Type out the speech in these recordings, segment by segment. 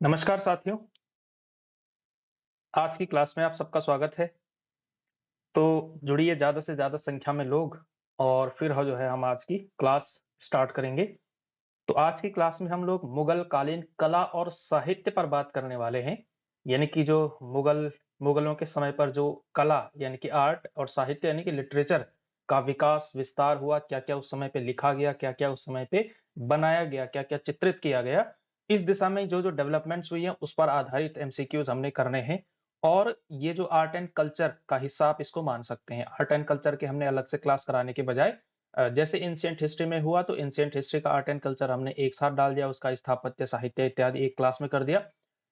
नमस्कार साथियों, आज की क्लास में आप सबका स्वागत है। तो जुड़िए ज़्यादा से ज़्यादा संख्या में लोग और फिर जो है हम आज की क्लास स्टार्ट करेंगे। तो आज की क्लास में हम लोग मुगल कालीन कला और साहित्य पर बात करने वाले हैं। यानी कि जो मुगलों के समय पर जो कला यानी कि आर्ट और साहित्य यानी कि लिटरेचर का विकास, विस्तार हुआ, क्या-क्या उस समय पे लिखा गया, क्या-क्या उस समय पे बनाया गया, क्या-क्या चित्रित किया गया। इस दिशा में जो-जो डेवलपमेंट्स हुई हैं, उस पर आधारित एमसीक्यूज़ हमने करने हैं। और ये जो आर्ट एंड कल्चर का हिस्सा आप इसको मान सकते हैं। आर्ट एंड कल्चर के हमने अलग से क्लास कराने के बजाय जैसे एंशिएंट हिस्ट्री में हुआ तो एंशिएंट हिस्ट्री का आर्ट एंड कल्चर हमने एक साथ डाल दिया, उसका स्थापत्य, साहित्य इत्यादि एक क्लास में कर दिया।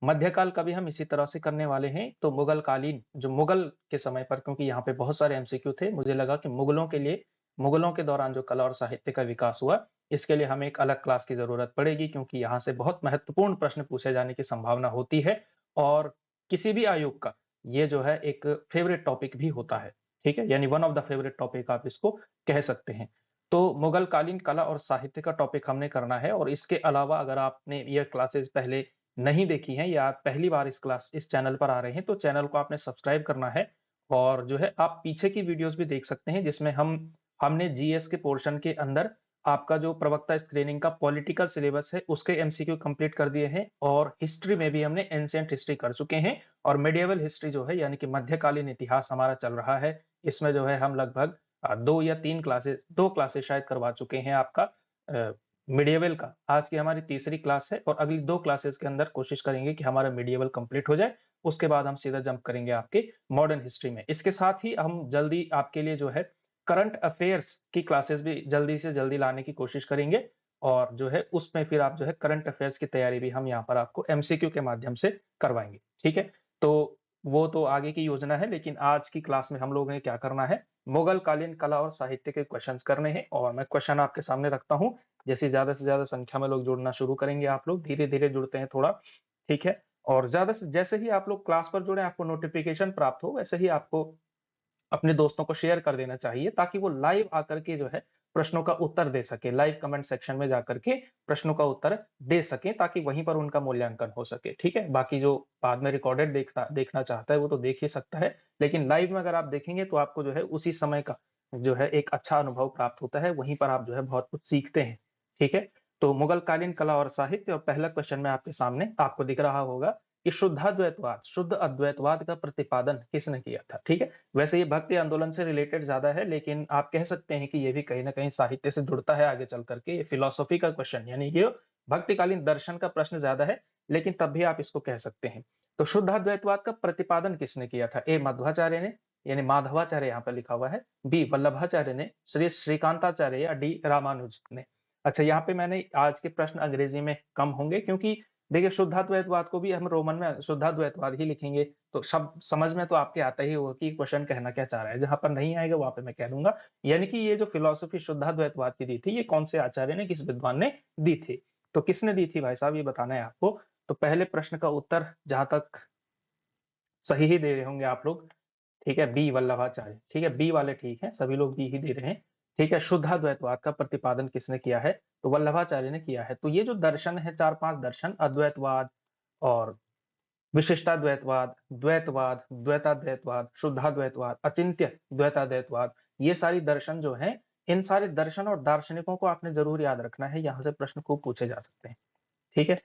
मध्यकाल का भी हम इसी तरह से करने वाले हैं, तो मुगल कालीन जो मुगल के समय पर क्योंकि यहाँ पे बहुत सारे एमसीक्यू थे, मुझे लगा कि मुगलों के दौरान जो कला और साहित्य का विकास हुआ, इसके लिए हमें एक अलग क्लास की ज़रूरत पड़ेगी क्योंकि यहाँ से बहुत महत्वपूर्ण प्रश्न पूछे जाने की संभावना होती है और किसी भी आयोग का ये जो है एक फेवरेट टॉपिक भी होता है, ठीक है? यानी one of the favourite topic आप इसको कह सकते हैं। तो मुगल कालीन कला और साहित्य का टॉपिक हमने करना है और इसके अलावा अगर आपने ये क्लासेस पहले नहीं देखी हैं या आप पहली बार इस चैनल पर आ रहे हैं, तो चैनल को आपने सब्सक्राइब करना है और जो है आप पीछे की वीडियोज़ भी देख सकते हैं जिसमें हमने जीएस के पोर्शन के अंदर आपका जो प्रवक्ता स्क्रीनिंग का पॉलिटिकल सिलेबस है, उसके एमसीक्यू कंप्लीट कर दिए हैं और हिस्ट्री में भी हमने एंशिएंट हिस्ट्री कर चुके हैं और मिडिएवल हिस्ट्री जो है यानी कि मध्यकालीन इतिहास हमारा चल रहा है। इसमें जो है हम लगभग 2 या 3 क्लासेस 2 क्लासेस शायद करवा चुके हैं आपका मिडिएवल का। आज की हमारी तीसरी क्लास है और अगली 2 क्लासेस के अंदर कोशिश करेंगे कि हमारा मिडिएवल कंप्लीट हो जाए। उसके बाद हम सीधा जंप करेंगे आपके मॉडर्न हिस्ट्री में। इसके साथ ही हम जल्दी आपके लिए जो है करंट अफेयर्स की क्लासेस भी जल्दी से जल्दी लाने की कोशिश करेंगे और जो है उसमें फिर आप जो है करंट अफेयर्स की तैयारी भी हम यहाँ पर आपको एमसीक्यू के माध्यम से करवाएँगे, ठीक है? तो वो तो आगे की योजना है लेकिन आज की क्लास में हम लोगों ने क्या करना है, मुगल कालीन कला और साहित्य के क्वेश्चंस करने हैं और मैं क्वेश्चन आपके सामने रखता हूँ। जैसे ज़्यादा से ज़्यादा संख्या में लोग जुड़ना शुरू करेंगे आप लोग, धीरे-धीरे जुड़ते हैं थोड़ा, ठीक है? और ज़्यादा से जैसे ही आप लोग क्लास पर जुड़े आपको नोटिफ़िकेशन प्राप्त हो, वैसे ही आपको अपने दोस्तों को शेयर कर देना चाहिए ताकि वो लाइव आकर के जो है प्रश्नों का उत्तर दे सके। लाइव कमेंट सेक्शन में जाकर के प्रश्नों का उत्तर दे सकें ताकि वहीं पर उनका मूल्यांकन हो सके, ठीक है? बाकी जो बाद में रिकॉर्डेड देखना चाहता है वो तो देख ही सकता है, लेकिन लाइव में अगर आप देखेंगे तो आपको जो है उसी समय का जो है एक अच्छा अनुभव प्राप्त होता है, वहीं पर आप जो है बहुत कुछ सीखते हैं, ठीक है? तो मुगल कालीन कला और साहित्य और पहला क्वेश्चन मैं आपके सामने आपको दिख रहा होगा कि शुद्ध अद्वैतवाद का प्रतिपादन किसने किया था, ठीक है? वैसे ये भक्ति आंदोलन से रिलेटेड ज़्यादा है, लेकिन आप कह सकते हैं कि ये भी कहीं न कहीं साहित्य से जुड़ता है आगे चल कर के। ये फिलॉसफी का क्वेश्चन यानी ये भक्तिकालीन दर्शन का प्रश्न ज़्यादा है, लेकिन तब भी आप इसको कह सकते हैं। तो शुद्धाद्वैतवाद का प्रतिपादन किसने किया था? ए मध्वाचार्य ने, यानी माधवाचार्य यहाँ पे लिखा हुआ है, बी वल्लभाचार्य ने, श्रीकांताचार्य या डी रामानुज ने। अच्छा, यहाँ पे मैंने आज के प्रश्न अंग्रेजी में कम होंगे क्योंकि देखिए शुद्धाद्वैतवाद को भी हम रोमन में शुद्धाद्वैतवाद ही लिखेंगे, तो शब्द समझ में तो आपके आता ही होगा कि क्वेश्चन कहना क्या चाह रहा है। जहाँ पर नहीं आएगा वहाँ पे मैं कह दूँगा। यानी कि ये जो फिलॉसफी शुद्धाद्वैतवाद की दी थी, ये कौन से आचार्य ने, किस विद्वान ने दी थी? तो किसने दी थी भाई साहब ये बताना है आपको। तो पहले प्रश्न का उत्तर जहाँ तक सही ही दे रहे होंगे आप लोग, ठीक है, बी वल्लभाचार्य, ठीक है, बी वाले ठीक हैं, सभी लोग बी ही दे रहे हैं, ठीक है। शुद्धाद्वैतवाद का प्रतिपादन किसने किया है? तो वल्लभाचार्य ने किया है। तो ये जो दर्शन है 4-5 दर्शन अद्वैतवाद और विशिष्टाद्वैतवाद, द्वैतवाद, द्वैताद्वैतवाद, शुद्धाद्वैतवाद, अचिंत्य द्वैताद्वैतवाद, ये सारी दर्शन जो हैं, इन सारे दर्शन और दार्शनिकों को आपने ज़रूर याद रखना है, यहाँ से प्रश्न खूब पूछे जा सकते हैं, ठीक है?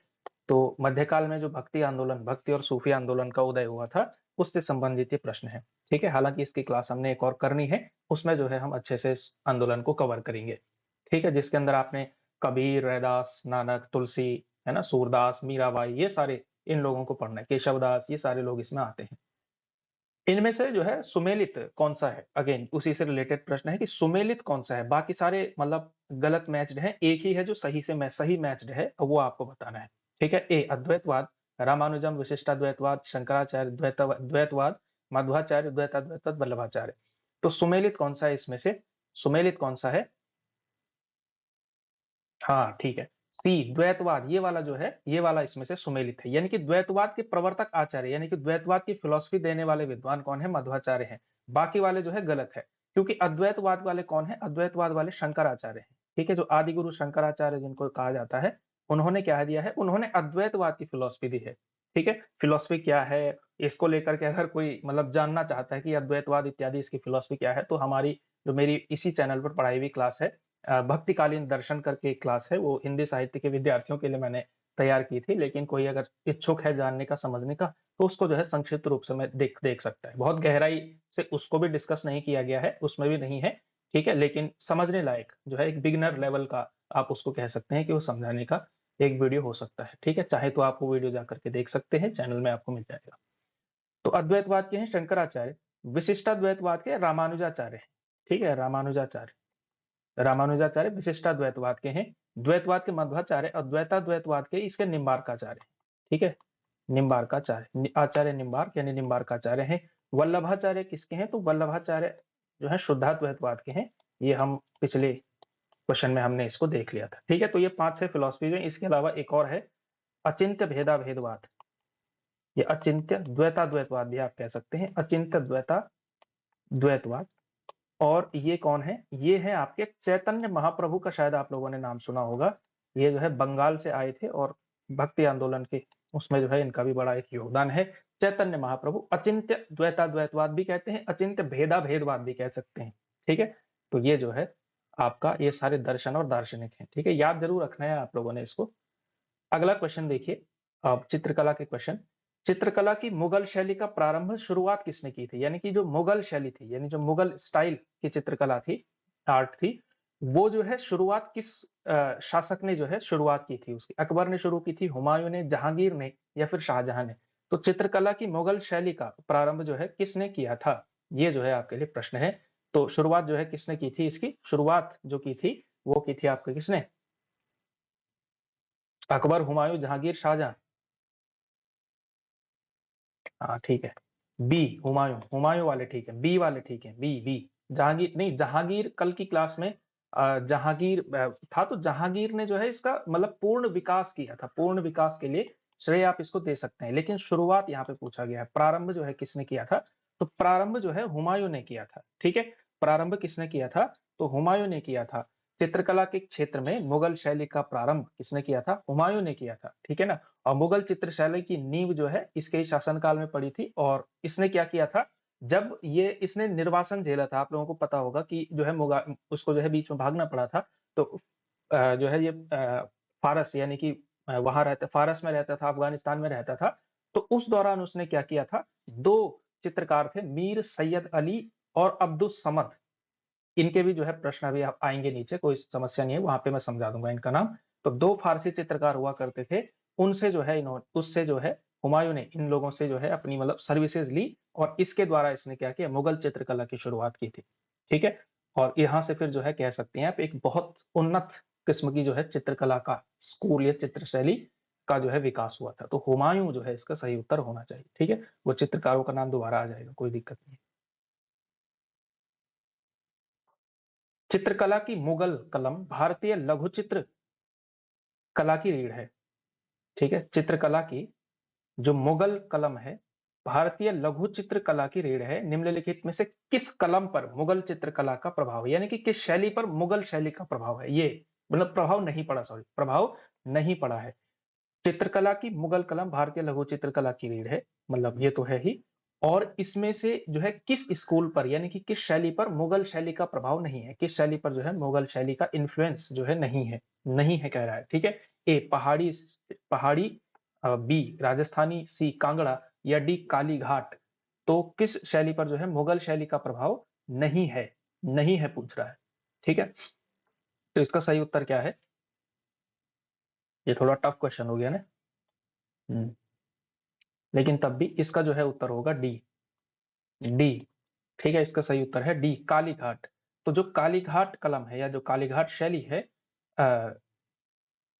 तो मध्यकाल में जो भक्ति और सूफी आंदोलन का उदय हुआ था, उससे संबंधित ये प्रश्न है, ठीक है? हालाँकि इसकी क्लास हमने एक और करनी है, उसमें जो है हम अच्छे से इस आंदोलन को कवर करेंगे, ठीक है? जिसके अंदर आपने कबीर, रैदास, नानक, तुलसी, है ना? सूरदास, मीराबाई ये सारे इन लोगों को पढ़ना है, केशवदास ये सारे लोग इसमें आते हैं। इनमें से जो है सुमेलित कौन-सा है? अगेन उसी से रिलेटेड प्रश्न है कि सुमेलित कौन-सा है? बाकी सारे मतलब गलत मैच्ड हैं, एक ही है जो सही मैच्ड है, वो आपको बताना है। ठीक है? ए अद्वैतवाद, रामानुजम विशिष्टाद्वैतवाद, शंकराचार्य द्वैतवाद, मध्वाचार्य द्वैताद्वैतवाद, वल्लभाचार्य। तो सुमेलित कौन-सा है इसमें से? सुमेलित कौन-सा है? हाँ, ठीक है। सी द्वैतवाद ये वाला जो है, ये वाला इसमें से सुमेलित है। यानी कि द्वैतवाद के प्रवर्तक आचार्य यानी कि द्वैतवाद की फिलॉसफी देने वाले विद्वान कौन है? मध्वाचार्य हैं। बाकी वाले जो है गलत है। क्योंकि अद्वैतवाद वाले कौन है? अद्वैतवाद वाले शंकराचार्य हैं। ठीक है? जो आदि गुरु शंकराचार्य जिनको कहा जाता है, उन्होंने क्या दिया है, उन्होंने अद्वैतवाद की फिलॉसफी दी है, ठीक है? फिलॉसफी क्या है, इसको लेकर के अगर कोई मतलब जानना चाहता है कि अद्वैतवाद इत्यादि इसकी फिलॉसफी क्या है, तो हमारी जो मेरी इसी चैनल पर पढ़ाई हुई क्लास है भक्तिकालीन दर्शन करके एक क्लास है, वो हिंदी साहित्य के विद्यार्थियों के लिए मैंने तैयार की थी, लेकिन कोई अगर इच्छुक है जानने का, समझने का, तो उसको जो है संक्षिप्त रूप से मैं देख सकता है। बहुत गहराई से उसको भी डिस्कस नहीं किया गया है, उसमें भी नहीं है, ठीक है? लेकिन समझने लायक जो है एक बिगिनर लेवल का आप उसको कह सकते हैं कि वो समझाने का एक वीडियो हो सकता है, ठीक है? चाहे तो आप वो वीडियो जाकर के देख सकते हैं, चैनल में आपको मिल जाएगा। तो अद्वैतवाद के हैं शंकराचार्य, विशिष्टाद्वैतवाद के रामानुजाचार्य हैं, ठीक है? रामानुजाचार्य विशिष्टाद्वैतवाद के हैं, द्वैतवाद के मध्वाचार्य, अद्वैताद्वैतवाद के इसके निम्बार्काचार्य, ठीक है? निम्बार्काचार्य, आचार्य निम्बार्क यानी निम्बार्काचार्य हैं। वल्लभाचार्य किसके हैं? तो वल्लभाचार्य जो है शुद्धाद्वैतवाद के हैं। ये हम पिछले क्वेश्चन में हमने इसको देख लिया था, ठीक है? तो ये 5-6 फिलॉसफी है। इसके अलावा एक और है अचिंत्य भेदाभेदवाद, ये अचिंत्य द्वैताद्वैतवाद भी आप कह सकते हैं, अचिंत्य द्वैताद्वैतवाद। और ये कौन है? ये है आपके चैतन्य महाप्रभु का, शायद आप लोगों ने नाम सुना होगा। ये जो है बंगाल से आए थे और भक्ति आंदोलन के उसमें जो है इनका भी बड़ा एक योगदान है। चैतन्य महाप्रभु अचिंत्य द्वैताद्वैतवाद भी कहते हैं, अचिंत्य भेदाभेदवाद भी कह सकते हैं, ठीक है? तो ये जो है आपका ये सारे दर्शन और दार्शनिक हैं, ठीक है? याद जरूर रखना है आप लोगों ने इसको। अगला क्वेश्चन देखिए, अब चित्रकला के क्वेश्चन। चित्रकला की मुगल शैली का प्रारंभ शुरुआत किसने की थी? यानी कि जो मुगल शैली थी, यानी जो मुगल स्टाइल की चित्रकला थी, आर्ट थी, वो जो है शुरुआत किस शासक ने जो है शुरुआत की थी उसकी? अकबर ने शुरू की थी, हुमायूं ने, जहांगीर ने, या फिर शाहजहां ने? तो चित्रकला की मुगल शैली का प्रारंभ जो है किसने किया था? ये जो है आपके लिए प्रश्न है। तो शुरुआत जो है किसने की थी? इसकी शुरुआत जो की थी वो की थी आपके किसने? अकबर, हुमायूं, जहांगीर, शाहजहां? हाँ ठीक है, बी हुमायूं, हुमायूं वाले ठीक है, बी वाले ठीक है, बी बी। जहांगीर नहीं, जहांगीर कल की क्लास में जहांगीर था, तो जहांगीर ने जो है इसका मतलब पूर्ण विकास किया था, पूर्ण विकास के लिए श्रेय आप इसको दे सकते हैं, लेकिन शुरुआत यहाँ पे पूछा गया है, प्रारंभ जो है किसने किया था? तो प्रारंभ जो है हुमायूं ने किया था, ठीक है? प्रारंभ किसने किया था? तो हुमायूं ने किया था। चित्रकला के क्षेत्र में मुगल शैली का प्रारंभ किसने किया था? हुमायूं ने किया था, ठीक है ना? और मुगल चित्रशैली की नींव जो है इसके ही शासनकाल में पड़ी थी, और इसने क्या किया था? जब ये इसने निर्वासन झेला था, आप लोगों को पता होगा कि जो है उसको जो है बीच में भागना पड़ा था, तो जो है ये फारस यानी कि वहां रहता, फारस में रहता था, अफगानिस्तान में रहता था। तो उस दौरान उसने क्या किया था? दो चित्रकार थे, मीर सैयद अली और अब्दुस समद। इनके भी जो है प्रश्न अभी आप आएंगे नीचे, कोई समस्या नहीं है, वहां पे मैं समझा दूंगा इनका नाम। तो दो फारसी चित्रकार हुआ करते थे, उनसे जो है इन्होंने, उससे जो है हुमायूं ने इन लोगों से जो है अपनी मतलब सर्विसेज ली, और इसके द्वारा इसने क्या किया? मुगल चित्रकला की शुरुआत की थी, ठीक है? और यहाँ से फिर जो है कह सकते हैं आप एक बहुत उन्नत किस्म की जो है चित्रकला का स्कूल या चित्रशैली का जो है विकास हुआ था। तो हुमायूं जो है इसका सही उत्तर होना चाहिए, ठीक है? वो चित्रकारों का नाम दोबारा आ जाएगा, कोई दिक्कत नहीं है। चित्रकला की मुगल कलम भारतीय लघु चित्र कला की रीढ़ है, ठीक है? चित्रकला की जो मुगल कलम है, भारतीय लघु चित्र कला की रीढ़ है। निम्नलिखित में से किस कलम पर मुगल चित्रकला का प्रभाव है? यानी कि किस शैली पर मुगल शैली का प्रभाव है? ये मतलब प्रभाव नहीं पड़ा, सॉरी, प्रभाव नहीं पड़ा है। चित्रकला की मुगल कलम भारतीय लघु चित्रकला की रीढ़ है, मतलब ये तो है ही। और इसमें से जो है किस स्कूल पर यानी कि किस शैली पर मुगल शैली का प्रभाव नहीं है? किस शैली पर जो है मुगल शैली का इन्फ्लुएंस जो है नहीं है? नहीं है कह रहा है, ठीक है? ए पहाड़ी, पहाड़ी, बी राजस्थानी, सी कांगड़ा, या डी काली घाट? तो किस शैली पर जो है मुगल शैली का प्रभाव नहीं है? नहीं है पूछ रहा है, ठीक है? तो इसका सही उत्तर क्या है? ये थोड़ा टफ क्वेश्चन हो गया ना। हम्म, लेकिन तब भी इसका जो है उत्तर होगा डी, डी, ठीक है? इसका सही उत्तर है डी, काली घाट। तो जो काली घाट कलम है या जो काली घाट शैली है, अ,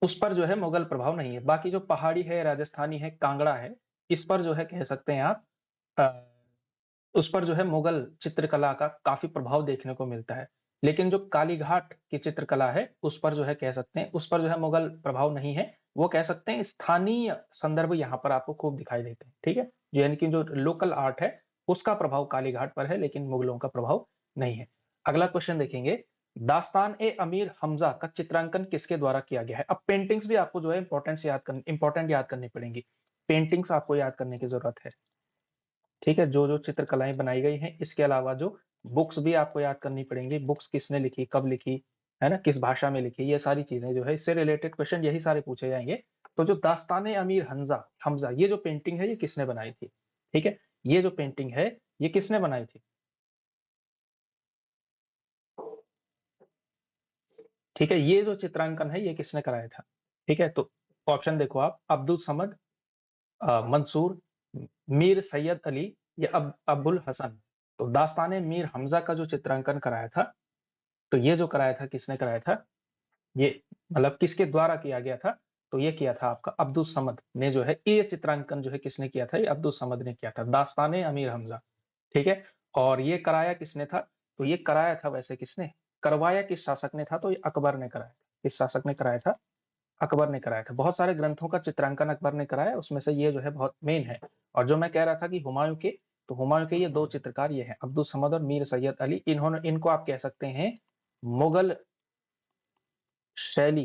उस पर जो है मुगल प्रभाव नहीं है। बाकी जो पहाड़ी है, राजस्थानी है, कांगड़ा है, इस पर जो है कह सकते हैं आप, उस पर जो है मुगल चित्रकला का काफी प्रभाव देखने को मिलता है। लेकिन जो कालीघाट की चित्रकला है उस पर जो है कह सकते हैं, उस पर जो है मुगल प्रभाव नहीं है। वो कह सकते हैं स्थानीय संदर्भ यहाँ पर आपको खूब दिखाई देते हैं, ठीक है? यानी कि जो लोकल आर्ट है उसका प्रभाव कालीघाट पर है, लेकिन मुगलों का प्रभाव नहीं है। अगला क्वेश्चन देखेंगे, दास्तान ए अमीर हमजा का चित्रांकन किसके द्वारा किया गया है? अब पेंटिंग्स भी आपको जो है इंपॉर्टेंट याद करनी पड़ेंगी। पेंटिंग्स आपको याद करने की जरूरत है, ठीक है, जो जो चित्रकलाएं बनाई गई हैं, इसके अलावा जो बुक्स भी आपको याद करनी पड़ेंगी, बुक्स किसने लिखी, कब लिखी, है ना, किस भाषा में लिखी, ये सारी चीजें जो है इससे रिलेटेड क्वेश्चन यही सारे पूछे जाएंगे। तो जो दास्तान अमीर हमजा हमजा ये जो पेंटिंग है ये किसने बनाई थी? ठीक है, ये जो पेंटिंग है ये किसने बनाई थी? ठीक है, ये जो चित्रांकन है ये किसने कराया था? ठीक है, तो ऑप्शन देखो आप, अब्दुल समद, मंसूर, मीर सैयद अली या अबुल हसन। तो दास्तान मीर हमजा का जो चित्रांकन कराया था, तो ये जो कराया था किसने कराया था? ये मतलब किसके द्वारा किया गया था? तो ये किया था आपका अब्दुल समद ने जो है, ये चित्रांकन जो है किसने किया था? ये अब्दुल समद ने किया था, दास्तान अमीर हमजा। ठीक है, और ये कराया किसने था? तो ये कराया था वैसे किसने, करवाया किस शासक ने था? तो ये अकबर ने कराया था। किस शासक ने कराया था? अकबर ने कराया था। बहुत सारे ग्रंथों का चित्रांकन अकबर ने कराया, उसमें से ये जो है बहुत मेन है। और जो मैं कह रहा था कि हुमायूं के, तो हुमायूं के ये दो चित्रकार ये हैं, अब्दुल समद और मीर सैयद अली। इन्होंने, इनको आप कह सकते हैं मुगल शैली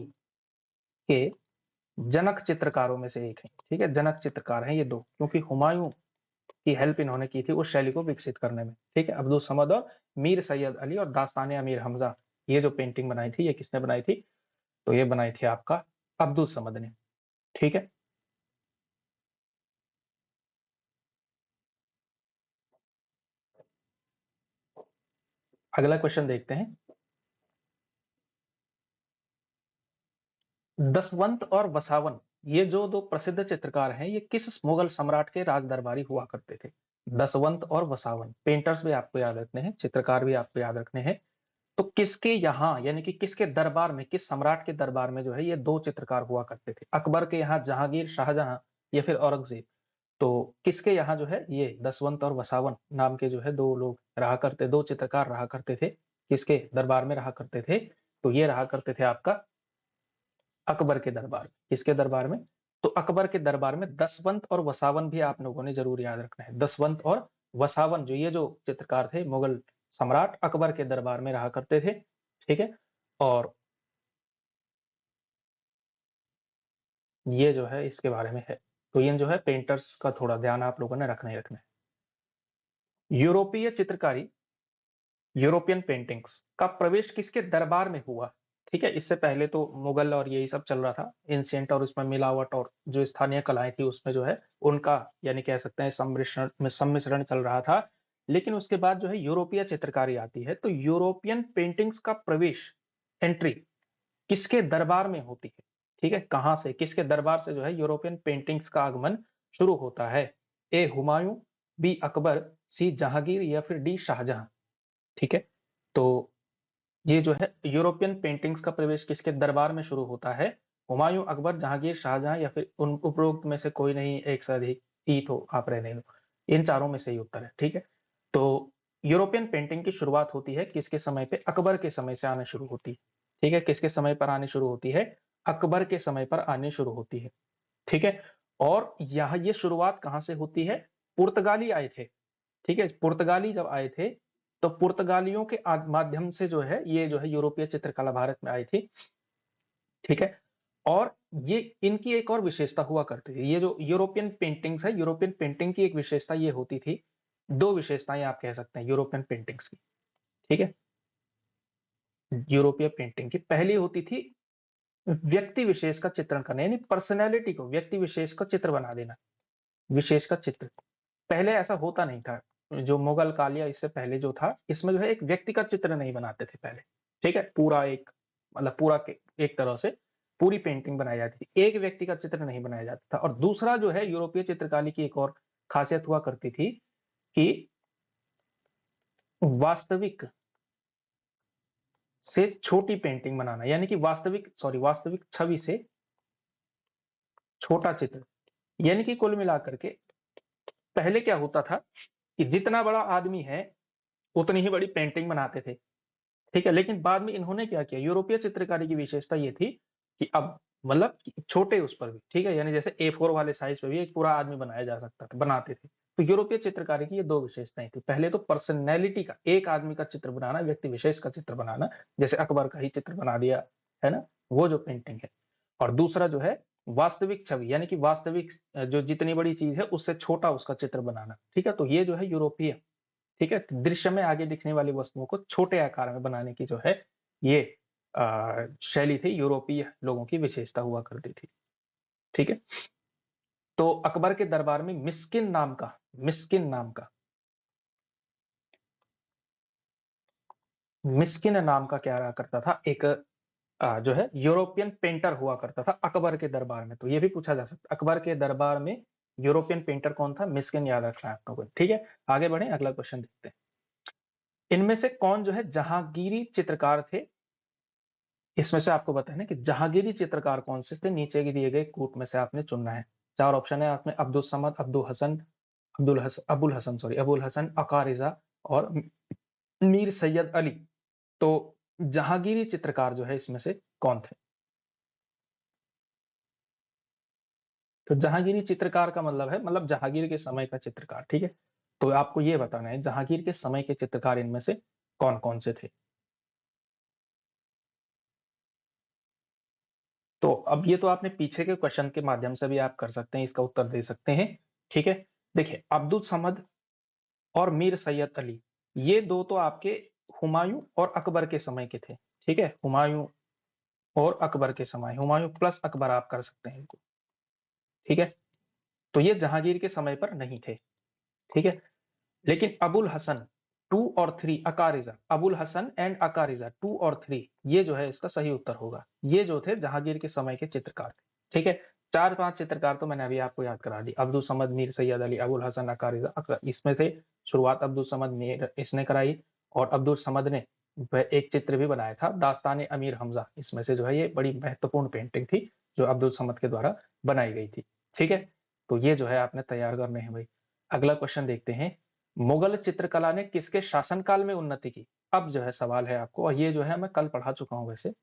के जनक चित्रकारों में से एक है। ठीक है, जनक चित्रकार हैं ये दो, क्योंकि हुमायूं की हेल्प इन्होंने की थी उस शैली को विकसित करने में। ठीक है, अब्दुल समद और मीर सैयद अली और दास्तान अमीर हमजा, ये जो पेंटिंग बनाई थी ये किसने बनाई थी? तो ये बनाई थी आपका अब्दुल समद ने। ठीक है, अगला क्वेश्चन देखते हैं। दसवंत और वसावन, ये जो दो प्रसिद्ध चित्रकार हैं, ये किस मुगल सम्राट के राज दरबारी हुआ करते थे? दसवंत और वसावन, पेंटर्स भी आपको याद रखने हैं, चित्रकार भी आपको याद रखने हैं। तो किसके यहाँ, यानी कि किसके दरबार में, किस सम्राट के दरबार में जो है ये दो चित्रकार हुआ करते थे? अकबर के यहाँ जहांगीर, शाहजहां या फिर औरंगजेब? तो किसके यहाँ जो है ये दसवंत और वसावन नाम के जो है दो लोग रहा करते, दो चित्रकार रहा करते थे, किसके दरबार में रहा करते थे? तो ये रहा करते थे आपका अकबर के दरबार में। किसके दरबार में? तो अकबर के दरबार में दसवंत और वसावन भी आप लोगों ने जरूर याद रखना है। दसवंत और वसावन जो ये जो चित्रकार थे, मुगल सम्राट अकबर के दरबार में रहा करते थे। ठीक है, और ये जो है इसके बारे में है। तो ये जो है पेंटर्स का थोड़ा ध्यान आप लोगों ने रखना ही रखना है। यूरोपीय चित्रकारी, यूरोपियन पेंटिंग्स का प्रवेश किसके दरबार में हुआ? ठीक है, इससे पहले तो मुगल और यही सब चल रहा था, एंशिएंट, और उसमें मिलावट और जो स्थानीय कलाएं थी उसमें जो है उनका, यानी कह सकते हैं सम्मिश्रण चल रहा था। लेकिन उसके बाद जो है यूरोपीय चित्रकारी आती है, तो यूरोपियन पेंटिंग्स का प्रवेश, एंट्री किसके दरबार में होती है? ठीक है, कहां से, किसके दरबार से जो है यूरोपियन पेंटिंग्स का आगमन शुरू होता है? ए हुमायूं, बी अकबर, सी जहांगीर या फिर डी शाहजहां? ठीक है, तो ये जो है यूरोपियन पेंटिंग्स का प्रवेश किसके दरबार में शुरू होता है? हुमायूं, अकबर, जहांगीर, शाहजहां या फिर उन उपरोक्त में से कोई नहीं, एक से अधिक, ई तो आप रहने दो, इन चारों में से ही उत्तर है। ठीक है, तो यूरोपियन पेंटिंग की शुरुआत होती है किसके समय पे? अकबर के समय से आना शुरू होती है। ठीक है, किसके समय पर आने शुरू होती है? अकबर के समय पर आने शुरू होती है। ठीक है, और यहाँ ये शुरुआत कहां से होती है? पुर्तगाली आए थे। ठीक है, पुर्तगाली जब आए थे, तो पुर्तगालियों के माध्यम से जो है ये जो है यूरोपीय चित्रकला भारत में आई थी। ठीक है, और ये इनकी एक और विशेषता हुआ करती थी, ये जो यूरोपियन पेंटिंग्स है, यूरोपियन पेंटिंग की एक विशेषता ये होती थी, दो विशेषताएं आप कह सकते हैं यूरोपियन पेंटिंग्स की। ठीक है, यूरोपीय पेंटिंग की पहली होती थी व्यक्ति विशेष का चित्रण करना, यानी पर्सनैलिटी को, व्यक्ति विशेष का चित्र बना देना, विशेष का चित्र। पहले ऐसा होता नहीं था, जो मुगल काल या इससे पहले जो था, इसमें जो है एक व्यक्ति का चित्र नहीं बनाते थे पहले। ठीक है, पूरा एक, मतलब पूरा एक तरह से पूरी पेंटिंग बनाई जाती थी, एक व्यक्ति का चित्र नहीं बनाया जाता था। और दूसरा जो है यूरोपीय चित्रकारी की एक और खासियत हुआ करती थी कि वास्तविक से छोटी पेंटिंग बनाना, यानी कि वास्तविक छवि से छोटा चित्र। यानी कि कुल मिलाकर के पहले क्या होता था कि जितना बड़ा आदमी है उतनी ही बड़ी पेंटिंग बनाते थे। ठीक है, लेकिन बाद में इन्होंने क्या किया, यूरोपीय चित्रकारी की विशेषता ये थी कि अब मतलब छोटे उस पर भी, ठीक है, यानी जैसे A4 वाले साइज पे भी एक पूरा आदमी बनाया जा सकता था, बनाते थे। तो यूरोपीय चित्रकारी की ये दो विशेषताएं थी। पहले तो पर्सनैलिटी का, एक आदमी का चित्र बनाना, व्यक्ति विशेष का चित्र बनाना, जैसे अकबर का ही चित्र बना दिया, है ना, वो जो पेंटिंग है। और दूसरा जो है वास्तविक छवि, यानी कि वास्तविक जो जितनी बड़ी चीज है उससे छोटा उसका चित्र बनाना। ठीक है, तो ये जो है यूरोपीय, ठीक है, दृश्य में आगे दिखने वाली वस्तुओं को छोटे आकार में बनाने की जो है ये शैली थी, यूरोपीय लोगों की विशेषता हुआ करती थी। ठीक है, तो अकबर के दरबार में मिस्किन नाम का क्या रहा करता था, एक जो है यूरोपियन पेंटर हुआ करता था अकबर के दरबार में। तो ये भी पूछा जा सकता है, अकबर के दरबार में यूरोपियन पेंटर कौन था, मिस्किन, याद रखना है आप लोगों को। ठीक है, आगे बढ़े, अगला क्वेश्चन देखते हैं। इनमें से कौन जो है जहांगीरी चित्रकार थे, इसमें से आपको बताना है कि जहांगीरी चित्रकार कौन से थे, नीचे के दिए गए कूट में से आपने चुनना है। चार ऑप्शन है आपने, अब्दुल समद, अबुल हसन, अकारिजा और मीर सैयद अली। तो जहांगीरी चित्रकार जो है इसमें से कौन थे? तो जहांगीरी चित्रकार का मतलब है, मतलब जहांगीर के समय का चित्रकार। ठीक है, तो आपको ये बताना है जहांगीर के समय के चित्रकार इनमें से कौन कौन से थे। तो अब ये तो आपने पीछे के क्वेश्चन के माध्यम से भी आप कर सकते हैं, इसका उत्तर दे सकते हैं। ठीक है, देखिए अब्दुल समद और मीर सैयद अली, ये दो तो आपके हुमायूं और अकबर के समय के थे। ठीक है, हुमायूं और अकबर के समय, हुमायूं प्लस अकबर आप कर सकते हैं इनको। ठीक है, तो ये जहांगीर के समय पर नहीं थे। ठीक है, लेकिन अबुल हसन 2 और 3 अकारिजा, अबुल हसन एंड अकारिजा 2 और 3, ये जो है इसका सही उत्तर होगा। ये जो थे जहांगीर के समय के चित्रकार थे। ठीक है, 4-5 चित्रकार तो मैंने अभी आपको याद करा दी, अब्दुल समद, मीर सैयद अली, अबुल हसन, अकारिजा, इसमें थे। शुरुआत अब्दुल समद ने इसने कराई, और अब्दुल समद ने वह एक चित्र भी बनाया था, दास्तान अमीर हमजा, इसमें से जो है ये बड़ी महत्वपूर्ण पेंटिंग थी जो अब्दुल समद के द्वारा बनाई गई थी। ठीक है, तो ये जो है आपने तैयार करने हैं भाई। अगला क्वेश्चन देखते हैं, मुगल चित्रकला ने किसके शासनकाल में उन्नति की? अब जो है सवाल है आपको, और ये जो है मैं कल पढ़ा चुका हूं वैसे,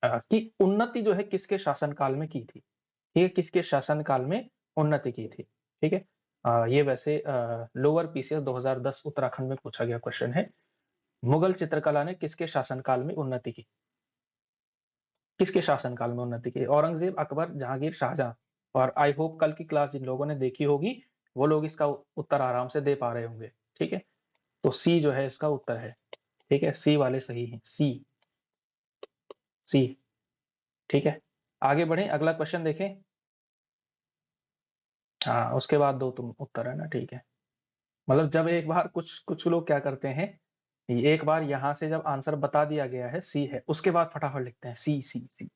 कि उन्नति जो है किसके शासनकाल में की थी। ठीक है, किसके शासनकाल में उन्नति की थी। ठीक है, ये वैसे लोअर पीसीएस 2010 उत्तराखंड में पूछा गया क्वेश्चन है। मुगल चित्रकला ने किसके शासनकाल में उन्नति की? किसके शासनकाल में उन्नति की? औरंगजेब, अकबर, जहांगीर, शाहजहां। और आई होप कल की क्लास जिन लोगों ने देखी होगी वो लोग इसका उत्तर आराम से दे पा रहे होंगे। ठीक है, तो सी जो है इसका उत्तर है। ठीक है, सी वाले सही हैं, सी, सी। ठीक है, आगे बढ़े, अगला क्वेश्चन देखें। हाँ, उसके बाद दो तुम उत्तर है ना। ठीक है, मतलब जब एक बार कुछ कुछ लोग क्या करते हैं, एक बार यहां से जब आंसर बता दिया गया है सी है, उसके बाद फटाफट लिखते हैं सी सी सी।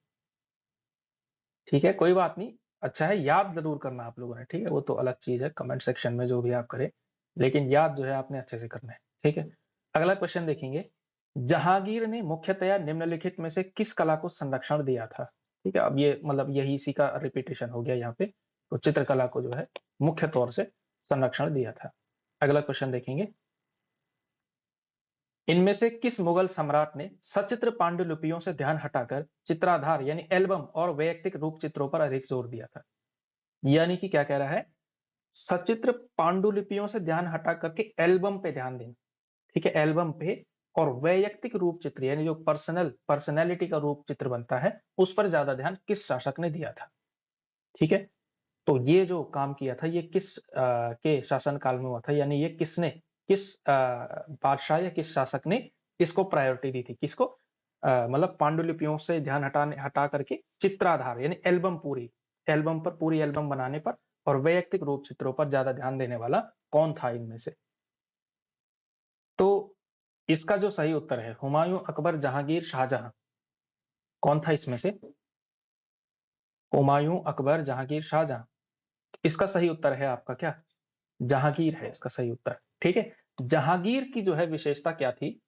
ठीक है, कोई बात नहीं, अच्छा है, याद जरूर करना आप लोगों ने। ठीक है, वो तो अलग चीज है, कमेंट सेक्शन में जो भी आप करें, लेकिन याद जो है आपने अच्छे से करना है। ठीक है, अगला क्वेश्चन देखेंगे, जहांगीर ने मुख्यतया निम्नलिखित में से किस कला को संरक्षण दिया था? ठीक है, अब ये मतलब यही इसी का रिपीटेशन हो गया यहाँ पे। तो चित्रकला को जो है मुख्य तौर से संरक्षण दिया था। अगला क्वेश्चन देखेंगे, इनमें से किस मुगल सम्राट ने सचित्र पांडुलिपियों से ध्यान हटाकर चित्राधार यानी एल्बम और वैयक्तिक रूप चित्रों पर अधिक जोर दिया था? यानी कि क्या कह रहा है, सचित्र पांडुलिपियों से ध्यान हटा करके एल्बम पे ध्यान देना। ठीक है, एल्बम पे, और वैयक्तिक रूप चित्र यानी जो पर्सनैलिटी का रूप चित्र बनता है उस पर ज्यादा ध्यान किस शासक ने दिया था? ठीक है, तो ये जो काम किया था ये किस के शासन काल में हुआ था, यानी ये किसने, किस बादशाह या किस शासक ने इसको प्रायोरिटी दी थी, किसको, मतलब पांडुलिपियों से ध्यान हटा करके चित्राधार यानी एल्बम, पूरी एल्बम पर, पूरी एल्बम बनाने पर और वैयक्तिक रूप चित्रों पर ज्यादा ध्यान देने वाला कौन था इनमें से? तो इसका जो सही उत्तर है हुमायूं, अकबर, जहांगीर, शाहजहां। कौन था इसमें से? हुमायूं, अकबर, जहांगीर, शाहजहां। इसका सही उत्तर है आपका क्या, जहांगीर है इसका सही उत्तर। ठीक है, जहांगीर की जो है विशेषता क्या थी,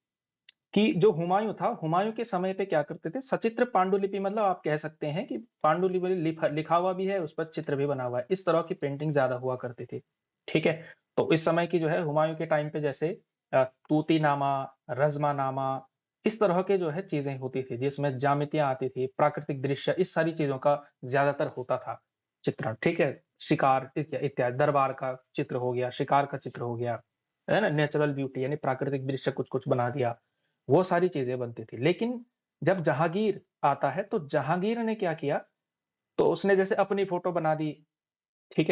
कि जो हुमायूं था, हुमायूं के समय पे क्या करते थे, सचित्र पांडुलिपि, मतलब आप कह सकते हैं कि पांडुलिपि लिखा हुआ भी है, उस पर चित्र भी बना हुआ है, इस तरह की पेंटिंग ज्यादा हुआ करती थी। ठीक है, तो इस समय की जो है हुमायूं के टाइम पे जैसे तूतीनामा, रजमानामा, इस तरह के जो है चीजें होती थी जिसमें ज्यामितियां आती थी, प्राकृतिक दृश्य, इस सारी चीजों का ज्यादातर होता था। चित्रण, ठीक है? शिकार इत्यादि, दरबार का चित्र हो गया, शिकार का चित्र हो गया, है ना? नेचुरल ब्यूटी यानी प्राकृतिक दृश्य कुछ-कुछ बना दिया, वो सारी चीज़ें बनती थी। लेकिन जब जहांगीर आता है, तो जहांगीर ने क्या किया, तो उसने जैसे अपनी फ़ोटो बना दी, ठीक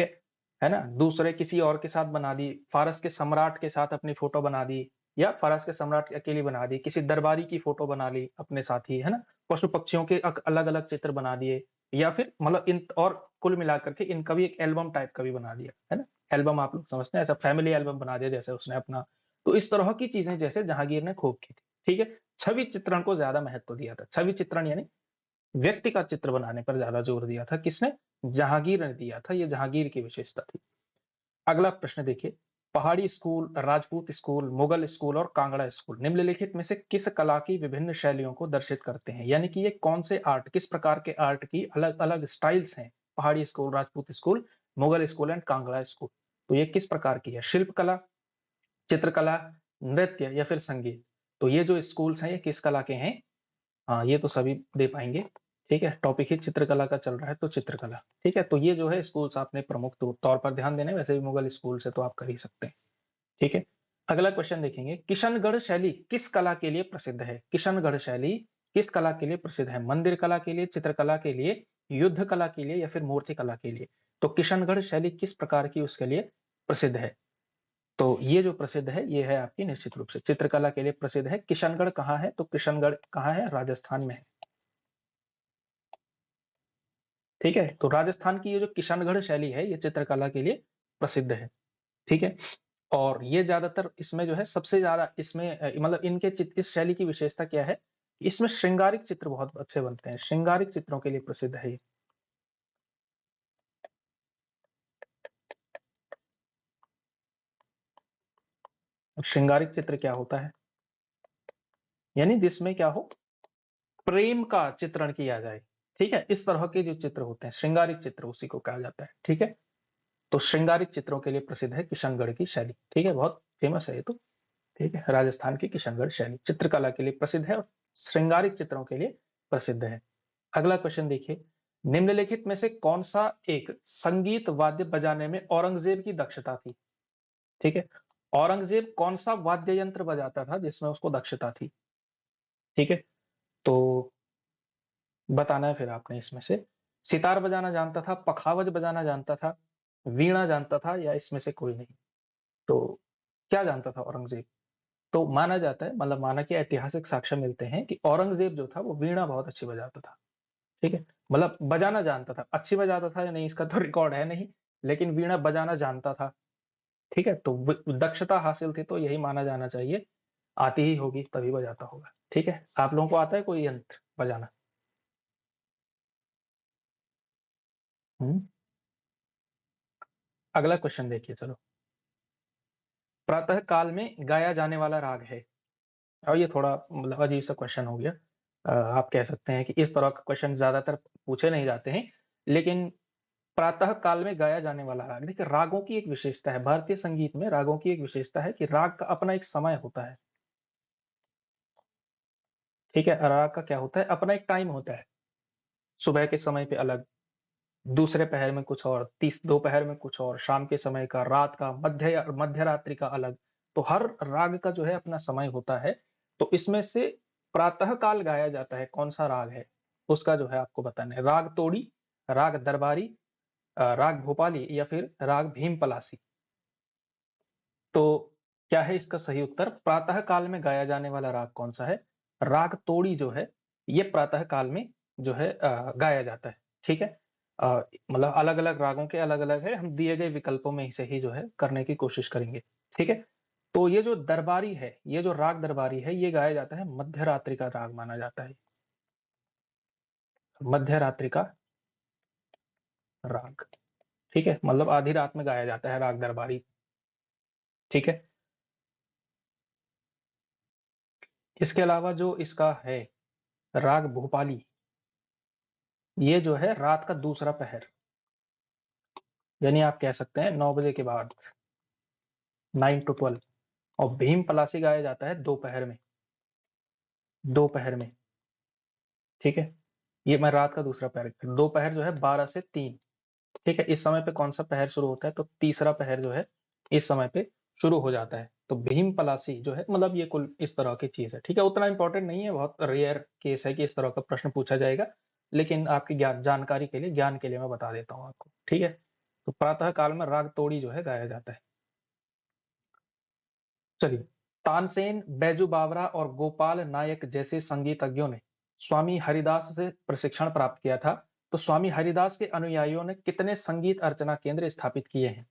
है ना? दूसरे किसी और के साथ बना दी, फ़ारस के सम्राट के साथ अपनी फ़ोटो बना दी या फ़ारस के सम्राट की अकेली बना दी, किसी दरबारी की फ़ोटो बना ली अपने साथ ही, है ना? पशु-पक्षियों के अलग-अलग चित्र बना दिए या फिर मतलब इन और कुल मिलाकर के इनका भी एक एल्बम टाइप का भी बना दिया, है ना? एल्बम आप लोग समझते हैं, ऐसा फैमिली एल्बम बना दिया जैसे उसने अपना। तो इस तरह की चीज़ें जैसे जहांगीर ने खूब की थी, ठीक है? छवि चित्रण को ज़्यादा महत्व दिया था। छवि चित्रण यानी व्यक्ति का चित्र बनाने पर ज़्यादा जोर दिया था। किसने? जहांगीर ने दिया था, ये जहांगीर की विशेषता थी। अगला प्रश्न देखिए, पहाड़ी school, Rajput school, Mughal school और कांगड़ा स्कूल निम्नलिखित में से किस कला की विभिन्न शैलियों को दर्शित करते हैं? यानी कि ये कौन से आर्ट, किस प्रकार के आर्ट की अलग-अलग स्टाइल्स हैं? पहाड़ी school, Rajput school, Mughal school and Kangra school. तो ये किस प्रकार की है? शिल्प कला, चित्रकला, नृत्य या फिर संगीत? तो ये जो स्कूल्स हैं, ये किस कला के हैं? हाँ, ये तो सभी दे पाएँगे, ठीक है? टॉपिक ही चित्रकला का चल रहा है, तो चित्रकला, ठीक है? तो ये जो है स्कूल्स आपने प्रमुख तौर पर ध्यान देने हैं, वैसे भी मुगल स्कूल से तो आप कर ही सकते हैं, ठीक है? अगला क्वेश्चन देखेंगे, किशनगढ़ शैली किस कला के लिए प्रसिद्ध है? किशनगढ़ शैली किस कला के लिए प्रसिद्ध है? मंदिर कला के लिए, चित्रकला के लिए, युद्ध कला के लिए या फिर मूर्ति कला के लिए? तो किशनगढ़ शैली किस प्रकार की उसके लिए प्रसिद्ध है? तो ये जो प्रसिद्ध है, ये है आपकी निश्चित रूप से चित्रकला के लिए प्रसिद्ध है। किशनगढ़ कहाँ है? तो किशनगढ़ कहाँ है? राजस्थान में है। ठीक है? तो राजस्थान की ये जो किशनगढ़ शैली है, ये चित्रकला के लिए प्रसिद्ध है, ठीक है? और ये ज़्यादातर इसमें जो है सबसे ज़्यादा इसमें मतलब इनके इस शैली की विशेषता क्या है? इसमें श्रृंगारिक चित्र बहुत अच्छे बनते हैं, श्रृंगारिक चित्रों के लिए प्रसिद्ध है ये। अब श्रृंगारिक चित्र क्या होता है? यानी जिसमें क्या हो, प्रेम का चित्रण किया जाए, ठीक है? इस तरह के जो चित्र होते हैं, श्रृंगारिक चित्र उसी को कहा जाता है, ठीक है? तो श्रृंगारिक चित्रों के लिए प्रसिद्ध है किशनगढ़ की शैली, ठीक है? बहुत फेमस है ये तो। ठीक है, राजस्थान की किशनगढ़ शैली चित्रकला के लिए प्रसिद्ध है और श्रृंगारिक चित्रों के लिए प्रसिद्ध है। अगला क्वेश्चन देखिए, निम्नलिखित में से कौन सा एक संगीत वाद्य बजाने में औरंगजेब की दक्षता थी? ठीक है, औरंगजेब कौन सा वाद्य यंत्र बजाता था जिसमें उसको दक्षता थी? ठीक है, तो बताना है फिर आपने इसमें से। सितार बजाना जानता था, पखावज बजाना जानता था, वीणा जानता था या इसमें से कोई नहीं? तो क्या जानता था औरंगजेब? तो माना जाता है, मतलब माना कि ऐतिहासिक साक्ष्य मिलते हैं कि औरंगज़ेब जो था वो वीणा बहुत अच्छी बजाता था, ठीक है? मतलब बजाना जानता था, अच्छी बजाता था या नहीं इसका तो रिकॉर्ड है नहीं, लेकिन वीणा बजाना जानता था, ठीक है? तो दक्षता हासिल थी तो यही माना जाना चाहिए, आती ही होगी तभी बजाता होगा, ठीक है? आप लोगों को आता है कोई यंत्र बजाना? हुँ? अगला क्वेश्चन देखिए चलो, प्रातः काल में गाया जाने वाला राग है। और ये थोड़ा मतलब अजीब-सा क्वेश्चन हो गया। आप कह सकते हैं कि इस तरह का क्वेश्चन ज़्यादातर पूछे नहीं जाते हैं, लेकिन प्रातः काल में गाया जाने वाला राग, देखिए रागों की एक विशेषता है, भारतीय संगीत में रागों की एक विशेषता है कि राग का अपना एक समय होता है, ठीक है? राग का क्या होता है, अपना एक टाइम होता है, सुबह के समय पे अलग, दूसरे पहर में कुछ और, दोपहर में कुछ और, शाम के समय का, रात का, मध्य रात्रि का अलग। तो हर राग का जो है अपना समय होता है, तो इसमें से प्रातः काल गाया जाता है, कौन-सा राग है, उसका जो है आपको बताना है। राग तोड़ी, राग दरबारी, राग भोपाली या फिर राग भीमपलासी। तो क्या है इसका सही उत्तर? प्रातः काल में गाया जाने वाला राग कौन-सा है? राग तोड़ी जो है, ये प्रातः काल में जो है गाया जाता है, ठीक है? मतलब अलग-अलग रागों के अलग-अलग है, हम दिए गए विकल्पों में से ही जो है करने की कोशिश करेंगे, ठीक है? तो ये जो दरबारी है, ये जो राग दरबारी है, ये गाया जाता है मध्य रात्रि का राग माना जाता है, मध्य रात्रि का राग, ठीक है? मतलब आधी रात में गाया जाता है राग दरबारी, ठीक है? इसके अलावा जो इसका है राग भूपाली, ये जो है रात का दूसरा पहर, यानी आप कह सकते हैं 9 बजे के बाद, 9 टू 12। और भीम पलासी गाया जाता है दोपहर में, दोपहर में, ठीक है? ये मैं रात का दूसरा पहर, दोपहर जो है 12 से 3, ठीक है, इस समय पे कौन सा पहर शुरू होता है, तो तीसरा पहर जो है इस समय पे शुरू हो जाता है। तो भीम पलासी जो है, मतलब ये कुल इस तरह की चीज है। ठीक है, उतना इंपॉर्टेंट नहीं है, बहुत रेयर केस है कि इस तरह का प्रश्न पूछा जाएगा, लेकिन आपकी जानकारी के लिए, ज्ञान के लिए मैं बता देता हूँ आपको। ठीक है, तो प्रातः काल में राग तोड़ी जो है गाया जाता है। चलिए, तानसेन, बैजू बावरा और गोपाल नायक जैसे संगीतज्ञों ने स्वामी हरिदास से प्रशिक्षण प्राप्त किया था। तो स्वामी हरिदास के अनुयायियों ने कितने संगीत अर्चना केंद्र स्थापित किए हैं?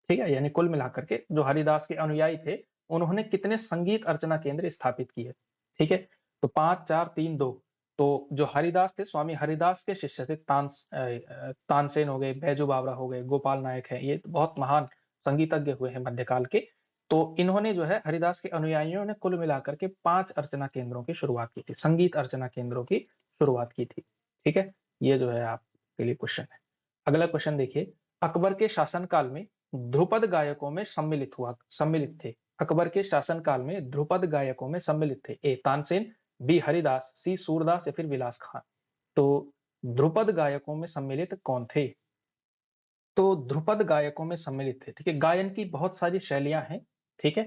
ठीक है, यानी कुल मिलाकर के जो हरिदास के अनुयायी थे, उन्होंने कितने संगीत अर्चना केंद्र स्थापित किए? ठीक है, तो 5, 4, 3, 2। तो जो हरिदास थे, स्वामी हरिदास के शिष्य थे, तानसेन हो गए, बैजू बावरा हो गए, गोपाल नायक है, ये बहुत महान संगीतज्ञ हुए हैं मध्यकाल के। तो इन्होंने जो है, हरिदास के अनुयायियों ने कुल मिलाकर के 5 अर्चना केंद्रों की शुरुआत की थी, संगीत अर्चना केंद्रों की शुरुआत की थी। ठीक है, ये जो है आपके लिए क्वेश्चन है। अगला क्वेश्चन देखिए, अकबर के शासनकाल में ध्रुपद गायकों में सम्मिलित थे। अकबर के शासनकाल में ध्रुपद गायकों में सम्मिलित थे। ए तानसेन, बी हरिदास, सी सूरदास या फिर विलास खान। तो ध्रुपद गायकों में सम्मिलित कौन थे? तो ध्रुपद गायकों में सम्मिलित थे। ठीक है, गायन की बहुत सारी शैलियां हैं। ठीक है,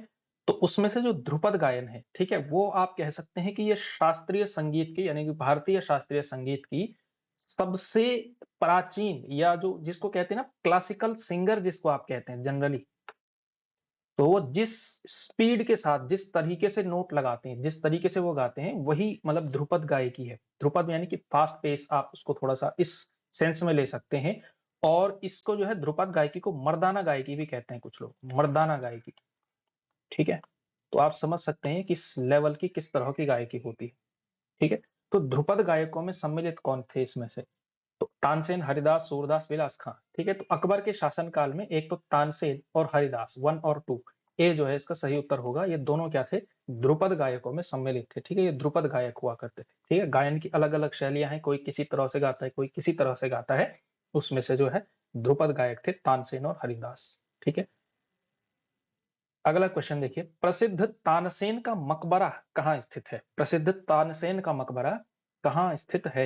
तो उसमें से जो ध्रुपद गायन है, ठीक है, वो आप कह सकते हैं कि ये शास्त्रीय संगीत की, यानी कि भारतीय शास्त्रीय संगीत की सबसे प्राचीन, या जो जिसको कहते हैं ना क्लासिकल सिंगर, जिसको आप कहते हैं जनरली, तो वो जिस स्पीड के साथ, जिस तरीके से नोट लगाते हैं, जिस तरीके से वो गाते हैं, वही मतलब ध्रुपद गायकी है। ध्रुपद यानी कि फास्ट पेस, आप उसको थोड़ा सा इस सेंस में ले सकते हैं। और इसको जो है, ध्रुपद गायकी को मर्दाना गायकी भी कहते हैं कुछ लोग, मर्दाना गायकी। ठीक है, तो आप समझ सकते हैं कि इस लेवल की किस तरह की गायकी होती है। ठीक है, तो ध्रुपद गायकों में सम्मिलित कौन थे इसमें से? तो तानसेन, हरिदास, सूरदास, विलास खां। ठीक है, तो अकबर के शासनकाल में एक तो तानसेन और हरिदास, 1 और 2, ए जो है इसका सही उत्तर होगा। ये दोनों क्या थे? ध्रुपद गायकों में सम्मिलित थे। ठीक है, ये ध्रुपद गायक हुआ करते थे। ठीक है, गायन की अलग अलग शैलियां हैं, कोई किसी तरह से गाता है, कोई किसी तरह से गाता है, उसमें से जो है ध्रुपद गायक थे तानसेन और हरिदास। ठीक है, अगला क्वेश्चन देखिए, प्रसिद्ध तानसेन का मकबरा कहाँ स्थित है? प्रसिद्ध तानसेन का मकबरा कहाँ स्थित है?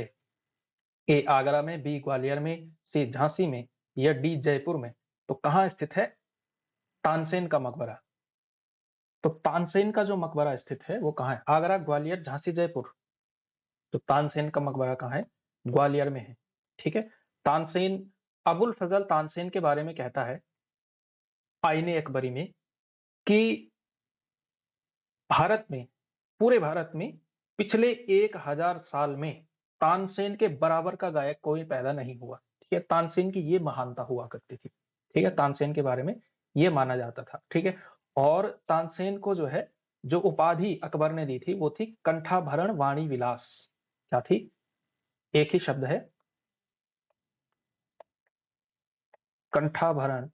ए आगरा में, बी ग्वालियर में, सी झांसी में, या डी जयपुर में। तो कहाँ स्थित है तानसेन का मकबरा? तो तानसेन का जो मकबरा स्थित है वो कहाँ है? आगरा, ग्वालियर, झांसी, जयपुर। तो तानसेन का मकबरा कहाँ है? ग्वालियर में है। ठीक है, तानसेन, अबुल फजल तानसेन के बारे में कहता है आईने अकबरी में कि भारत में, पूरे भारत में पिछले 1000 साल में तानसेन के बराबर का गायक कोई पैदा नहीं हुआ। ठीक है, तानसेन की ये महानता हुआ करती थी। ठीक है, तानसेन के बारे में ये माना जाता था। ठीक है, और तानसेन को जो है, जो उपाधि अकबर ने दी थी, वो थी कंठाभरण वाणी विलास। क्या थी? एक ही शब्द है, कंठाभरण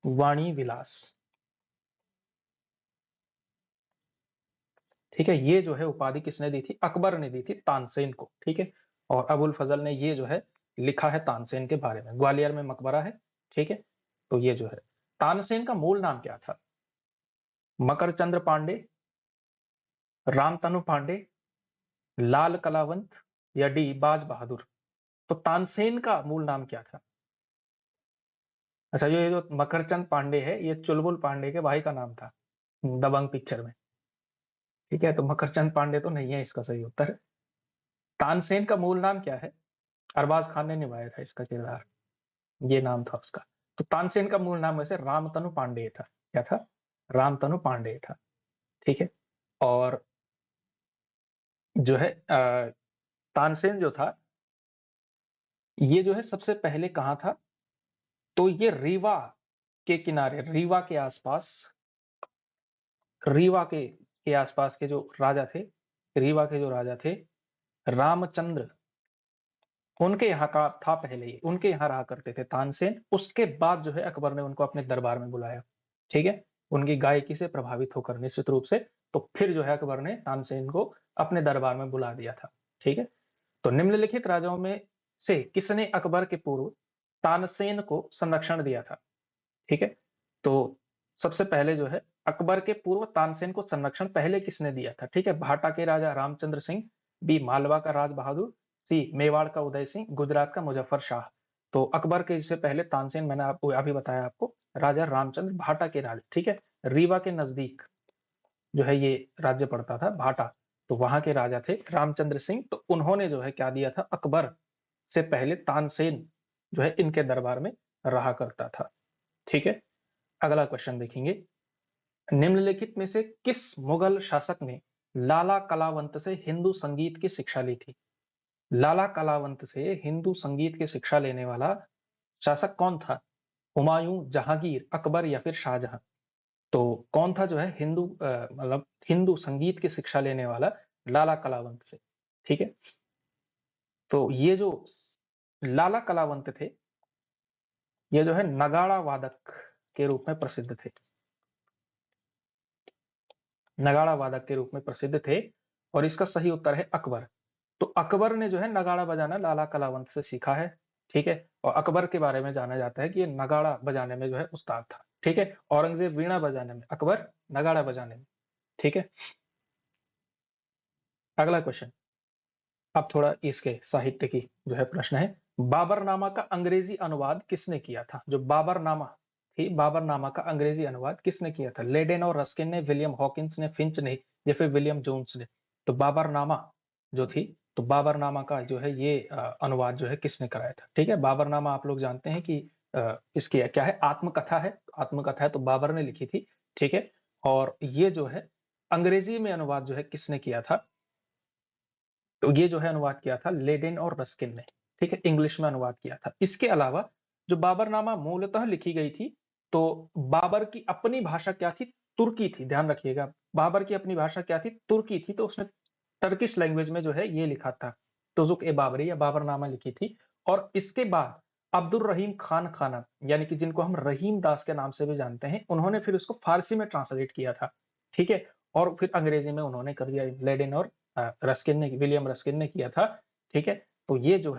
वाणी विलास। ठीक है, ये जो है उपाधि किसने दी थी? अकबर ने दी थी तानसेन को। ठीक है, और अबुल फजल ने ये जो है लिखा है तानसेन के बारे में। ग्वालियर में मकबरा है। ठीक है, तो ये जो है, तानसेन का मूल नाम क्या था? मकरचंद्र पांडे, रामतनु पांडे, लाल कलावंत, या डी बाज बहादुर। तो तानसेन का मूल नाम क्या था? अच्छा, ये जो मकरचंद पांडे है, ये चुलबुल पांडे के भाई का नाम था दबंग पिक्चर में। ठीक है, तो मकरचंद पांडे तो नहीं है इसका सही उत्तर। तानसेन का मूल नाम क्या है? अरबाज खान ने निभाया था इसका किरदार, ये नाम था उसका। तो तानसेन का मूल नाम वैसे रामतनु पांडे था। क्या था? रामतनु पांडे था। ठीक है, और जो है तानसेन जो था, ये जो है सबसे पहले कहाँ था? तो ये रीवा के किनारे, रीवा के आसपास, रीवा के आसपास के जो राजा थे, रीवा के जो राजा थे, रामचंद्र, उनके यहाँ का था पहले ही, उनके यहाँ रहा करते थे तानसेन। उसके बाद जो है अकबर ने उनको अपने दरबार में बुलाया। ठीक है, उनकी गायकी से प्रभावित होकर निश्चित रूप से, तो फिर जो है अकबर ने तानसेन को अपने दरबार में बुला दिया था। ठीक है, तो निम्नलिखित राजाओं में से किसने अकबर के पूर्व तानसेन को संरक्षण दिया था? ठीक है, तो सबसे पहले जो है, अकबर के पूर्व तानसेन को संरक्षण पहले किसने दिया था? ठीक है, भाटा के राजा रामचंद्र सिंह, बी मालवा का राज बहादुर, सी मेवाड़ का उदय सिंह, गुजरात का मुजफ्फर शाह। तो अकबर के इससे पहले तानसेन, मैंने आपको अभी बताया आपको, राजा रामचंद्र भाटा के राज, ठीक है। रीवा के नजदीक जो है ये राज्य पड़ता था भाटा, तो वहां के राजा थे रामचंद्र सिंह। तो उन्होंने जो है क्या दिया था, अकबर से पहले तानसेन जो है इनके दरबार में रहा करता था, ठीक है। अगला क्वेश्चन देखेंगे, निम्नलिखित में से किस मुगल शासक ने लाला कलावंत से हिंदू संगीत की शिक्षा ली थी? लाला कलावंत से हिंदू संगीत की शिक्षा लेने वाला शासक कौन था? हुमायूं, जहांगीर, अकबर या फिर शाहजहां? तो कौन था जो है हिंदू मतलब हिंदू संगीत की शिक्षा लेने वाला लाला कलावंत से, ठीक है। तो ये जो लाला कलावंत थे, ये जो है नगाड़ा वादक के रूप में प्रसिद्ध थे, नगाड़ा वादक के रूप में प्रसिद्ध थे। और इसका सही उत्तर है अकबर। तो अकबर ने जो है नगाड़ा बजाना लाला कलावंत से सीखा है, ठीक है। और अकबर के बारे में जाना जाता है कि ये नगाड़ा बजाने में जो है उस्ताद था, ठीक है। औरंगजेब वीणा बजाने में, अकबर नगाड़ा बजाने में, ठीक है। अगला क्वेश्चन, अब थोड़ा इसके साहित्य की जो है प्रश्न है, बाबरनामा का अंग्रेजी अनुवाद किसने किया था? जो बाबरनामा थी, बाबरनामा का अंग्रेजी अनुवाद किसने किया था? लेडेन और रस्किन ने, विलियम हॉकिंस ने, फिंच ने या फिर विलियम जोन्स ने? तो बाबरनामा जो थी, तो बाबरनामा का जो है ये अनुवाद जो है किसने कराया था, ठीक है। बाबरनामा आप लोग जानते हैं कि इसकी क्या है, आत्मकथा है, आत्मकथा है, तो बाबर ने लिखी थी, ठीक है। और ये जो है अंग्रेजी में अनुवाद जो है किसने किया था? तो ये जो है अनुवाद किया था लेडेन और रस्किन ने, ठीक है, इंग्लिश में अनुवाद किया था। इसके अलावा जो बाबरनामा मूलतः लिखी गई थी, तो बाबर की अपनी भाषा क्या थी? तुर्की थी, ध्यान रखिएगा। बाबर की अपनी भाषा क्या थी? तुर्की थी। तो उसने टर्किश लैंग्वेज में जो है ये लिखा था, तुजुक ए बाबरी या बाबरनामा लिखी थी। और इसके बाद अब्दुल रहीम खान खाना, यानी कि जिनको हम रहीम दास के नाम से भी जानते हैं, उन्होंने फिर उसको फारसी में ट्रांसलेट किया था, ठीक है। और फिर अंग्रेजी में उन्होंने कर दिया, लेडेन और रस्किन ने, विलियम रस्किन ने किया था, ठीक है। तो ये जो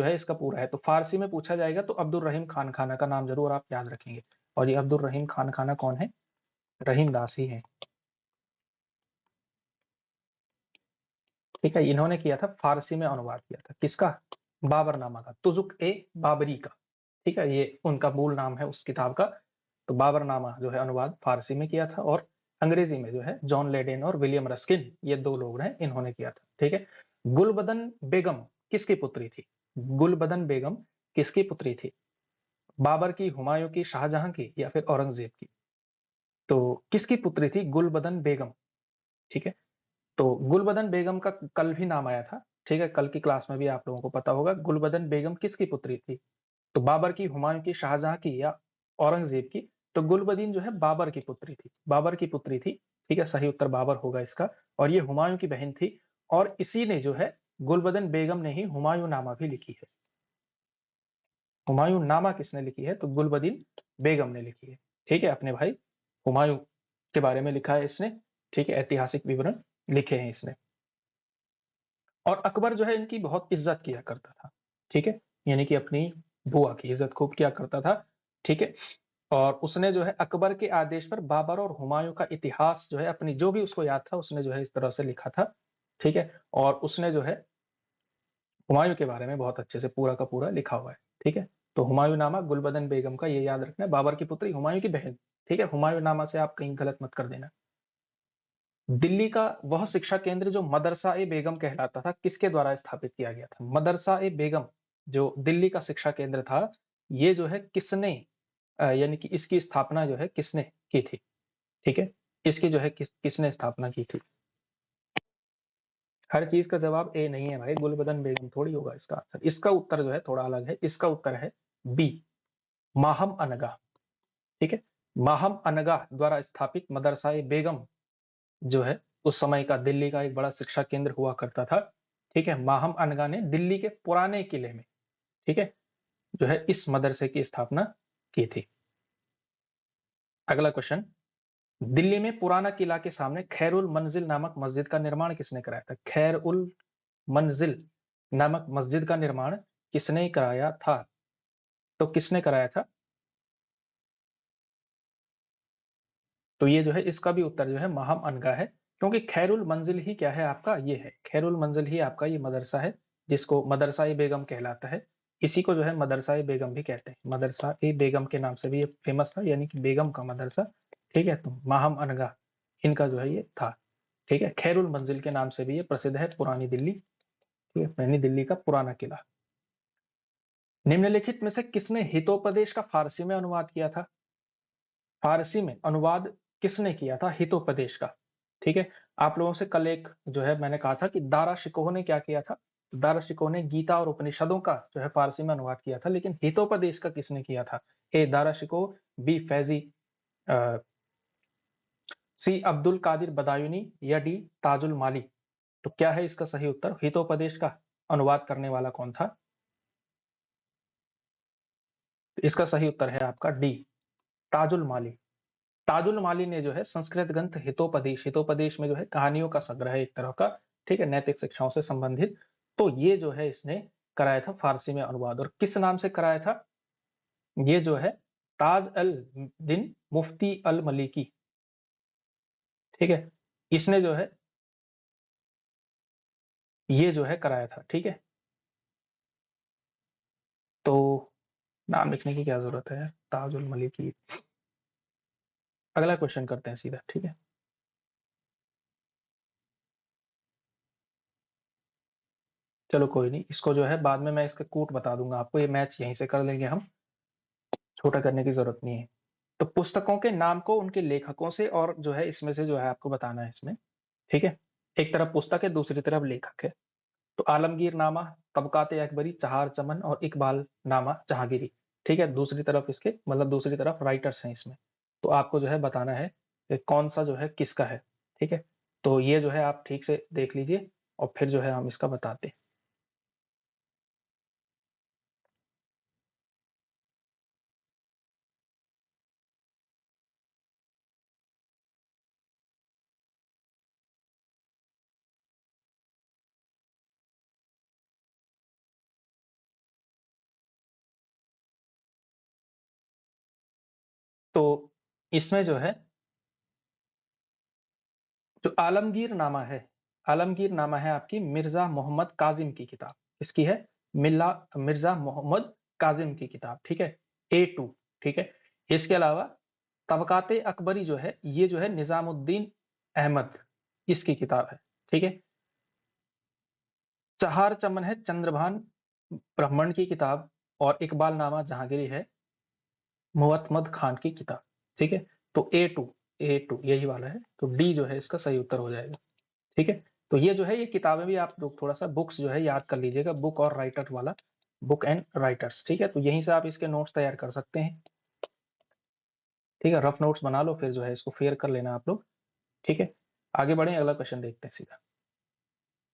है इसका पूरा है। तो फारसी में पूछा जाएगा तो अब्दुल रहीम खान खाना का नाम जरूर आप याद रखेंगे। और ये अब्दुल रहीम खान खाना कौन है? रहीम दास ही है, ठीक है। इन्होंने किया था, फारसी में अनुवाद किया था, किसका? बाबरनामा का, तुजुक ए बाबरी का, ठीक है। ये उनका मूल नाम है उस किताब का। तो बाबरनामा जो है अनुवाद फारसी में किया था, और अंग्रेजी में जो है जॉन लेडेन और विलियम रस्किन, ये दो लोग हैं, इन्होंने किया था, ठीक है। गुलबदन बेगम किसकी पुत्री थी? गुलबदन बेगम किसकी पुत्री थी? बाबर की, हुमायूं की, शाहजहां की या फिर औरंगजेब की? तो किसकी पुत्री थी गुलबदन बेगम, ठीक है। तो गुलबदन बेगम का कल भी नाम आया था, ठीक है, कल की क्लास में भी आप लोगों को पता होगा। गुलबदन बेगम किसकी पुत्री थी? तो बाबर की, हुमायूं की, शाहजहां की या औरंगजेब की? तो गुलबदीन जो है बाबर की पुत्री थी, बाबर की पुत्री थी, ठीक है। सही उत्तर बाबर होगा इसका। और ये हुमायूं की बहन थी। और इसी ने जो है, गुलबदन बेगम ने ही हुमायूं नामा भी लिखी है। हुमायूं नामा किसने लिखी है? तो गुलबदीन बेगम ने लिखी है, ठीक है। अपने भाई हुमायूं के बारे में लिखा है इसने, ठीक है, ऐतिहासिक विवरण लिखे हैं इसने। और अकबर जो है इनकी बहुत इज्जत किया करता था, ठीक है, यानी कि अपनी बुआ की इज्जत खूब किया करता था, ठीक है। और उसने जो है अकबर के आदेश पर बाबर और हुमायूं का इतिहास जो है, अपनी जो भी उसको याद था, उसने जो है इस तरह से लिखा था, ठीक है। और उसने जो है हुमायूं के बारे में बहुत अच्छे से पूरा का पूरा लिखा हुआ है, ठीक है। तो हुमायूं नामा गुलबदन बेगम का, ये याद रखना है, बाबर की पुत्री, हुमायूं की बहन, ठीक है। हुमायूं नामा से आप कहीं गलत मत कर देना। दिल्ली का वह शिक्षा केंद्र जो मदरसा ए बेगम कहलाता था, किसके द्वारा स्थापित किया गया था? मदरसा ए बेगम जो दिल्ली का शिक्षा केंद्र था, ये जो है किसने यानी कि इसकी स्थापना जो है किसने की थी, ठीक है। इसकी जो है किसने स्थापना की थी? हर चीज का जवाब ए नहीं है भाई, गुलबदन बेगम थोड़ी होगा इसका आंसर। इसका उत्तर जो है थोड़ा अलग है, इसका उत्तर है बी, माहम अनगा, ठीक है। माहम अनगा द्वारा स्थापित मदरसा ए बेगम जो है उस समय का दिल्ली का एक बड़ा शिक्षा केंद्र हुआ करता था, ठीक है। माहम अनगा ने दिल्ली के पुराने किले में, ठीक है, जो है इस मदरसे की स्थापना की थी। अगला क्वेश्चन, दिल्ली में पुराना किला के सामने खैर उल मंजिल नामक मस्जिद का निर्माण किसने कराया था? खैर उल मंजिल नामक मस्जिद का निर्माण किसने कराया था? तो किसने कराया था? तो ये जो है इसका भी उत्तर जो है माहम अनगा है, क्योंकि खैरुल मंजिल ही क्या है आपका, ये है खैरुल मंजिल ही आपका ये मदरसा है, जिसको मदरसा-ए-बेगम कहलाता है, इसी को जो है मदरसा-ए-बेगम भी कहते हैं। मदरसा-ए-बेगम के नाम से भी ये फेमस था, यानी कि बेगम का मदरसा, ठीक है? तो माहम अनगा इनका जो है ये था, ठीक है? खैरुल मंजिल के नाम से भी ये प्रसिद्ध है, पुरानी दिल्ली, ठीक है? पुरानी दिल्ली का पुराना किला। निम्नलिखित में से किसने हितोपदेश का फारसी में अनुवाद किया था? फारसी में अनुवाद किसने किया था हितोपदेश का? ठीक है? आप लोगों से कल एक जो है मैंने कहा था कि दारा शिकोह ने क्या किया था? दारा शिकोह ने गीता और उपनिषदों का जो है फारसी में अनुवाद किया था, लेकिन हितोपदेश का किसने किया था? ए दारा शिकोह, बी फैजी, सी अब्दुल कादिर बदायूनी या डी ताजुल माली। तो क्या है इसका सही उत्तर? हितोपदेश का अनुवाद करने वाला कौन था? तो इसका सही उत्तर है आपका डी ताजुल माली। ताजुल माली ने जो है संस्कृत ग्रंथ हितोपदेश, हितोपदेश में जो है कहानियों का संग्रह है एक तरह का, ठीक है, नैतिक शिक्षाओं से संबंधित। तो ये जो है इसने कराया था फारसी में अनुवाद, और किस नाम से कराया था? ये जो है ताज अल दिन मुफ्ती अल मलिकी, ठीक है, इसने जो है ये जो है कराया था, ठीक है। तो नाम लिखने की क्या जरूरत है, ताजुल मलिकी। अगला क्वेश्चन करते हैं सीधा, ठीक है। चलो कोई नहीं, इसको जो है बाद में मैं इसका कूट बता दूंगा आपको, ये मैच यहीं से कर लेंगे हम, छोटा करने की जरूरत नहीं है। तो पुस्तकों के नाम को उनके लेखकों से और जो है इसमें से जो है आपको बताना है इसमें, ठीक है। एक तरफ पुस्तक है, दूसरी तरफ लेखक है। तो आलमगीर नामा, तबकात अकबरी, चहार चमन और इकबाल नामा जहांगीरी, ठीक है। दूसरी तरफ इसके मतलब दूसरी तरफ राइटर्स हैं इसमें, तो आपको जो है बताना है कि कौन सा जो है किसका है, ठीक है। तो ये जो है आप ठीक से देख लीजिए और फिर जो है हम इसका बताते हैं। तो इसमें जो है जो आलमगीर नामा है आपकी मिर्जा मोहम्मद काजिम की किताब, इसकी है मिल्ला मिर्जा मोहम्मद काजिम की किताब, ठीक है, A2, ठीक है। इसके अलावा तबकाते अकबरी जो है ये जो है निजामुद्दीन अहमद इसकी किताब है, ठीक है। चहार चमन है चंद्रभान ब्राह्मण की किताब, और इकबाल नामा जहांगीरी है मुअत्तमद खान की किताब, ठीक है। तो A2 यही वाला है, तो डी जो है इसका सही उत्तर हो जाएगा, ठीक है। तो ये जो है ये किताबें भी आप लोग थोड़ा सा बुक्स जो है याद कर लीजिएगा, बुक और राइटर वाला, बुक एंड राइटर्स, ठीक है। तो यहीं से आप इसके नोट्स तैयार कर सकते हैं, ठीक है। रफ नोट्स बना लो, फिर जो है इसको फेयर कर लेना आप लोग, ठीक है। आगे बढ़े, अगला क्वेश्चन देखते हैं सीधा।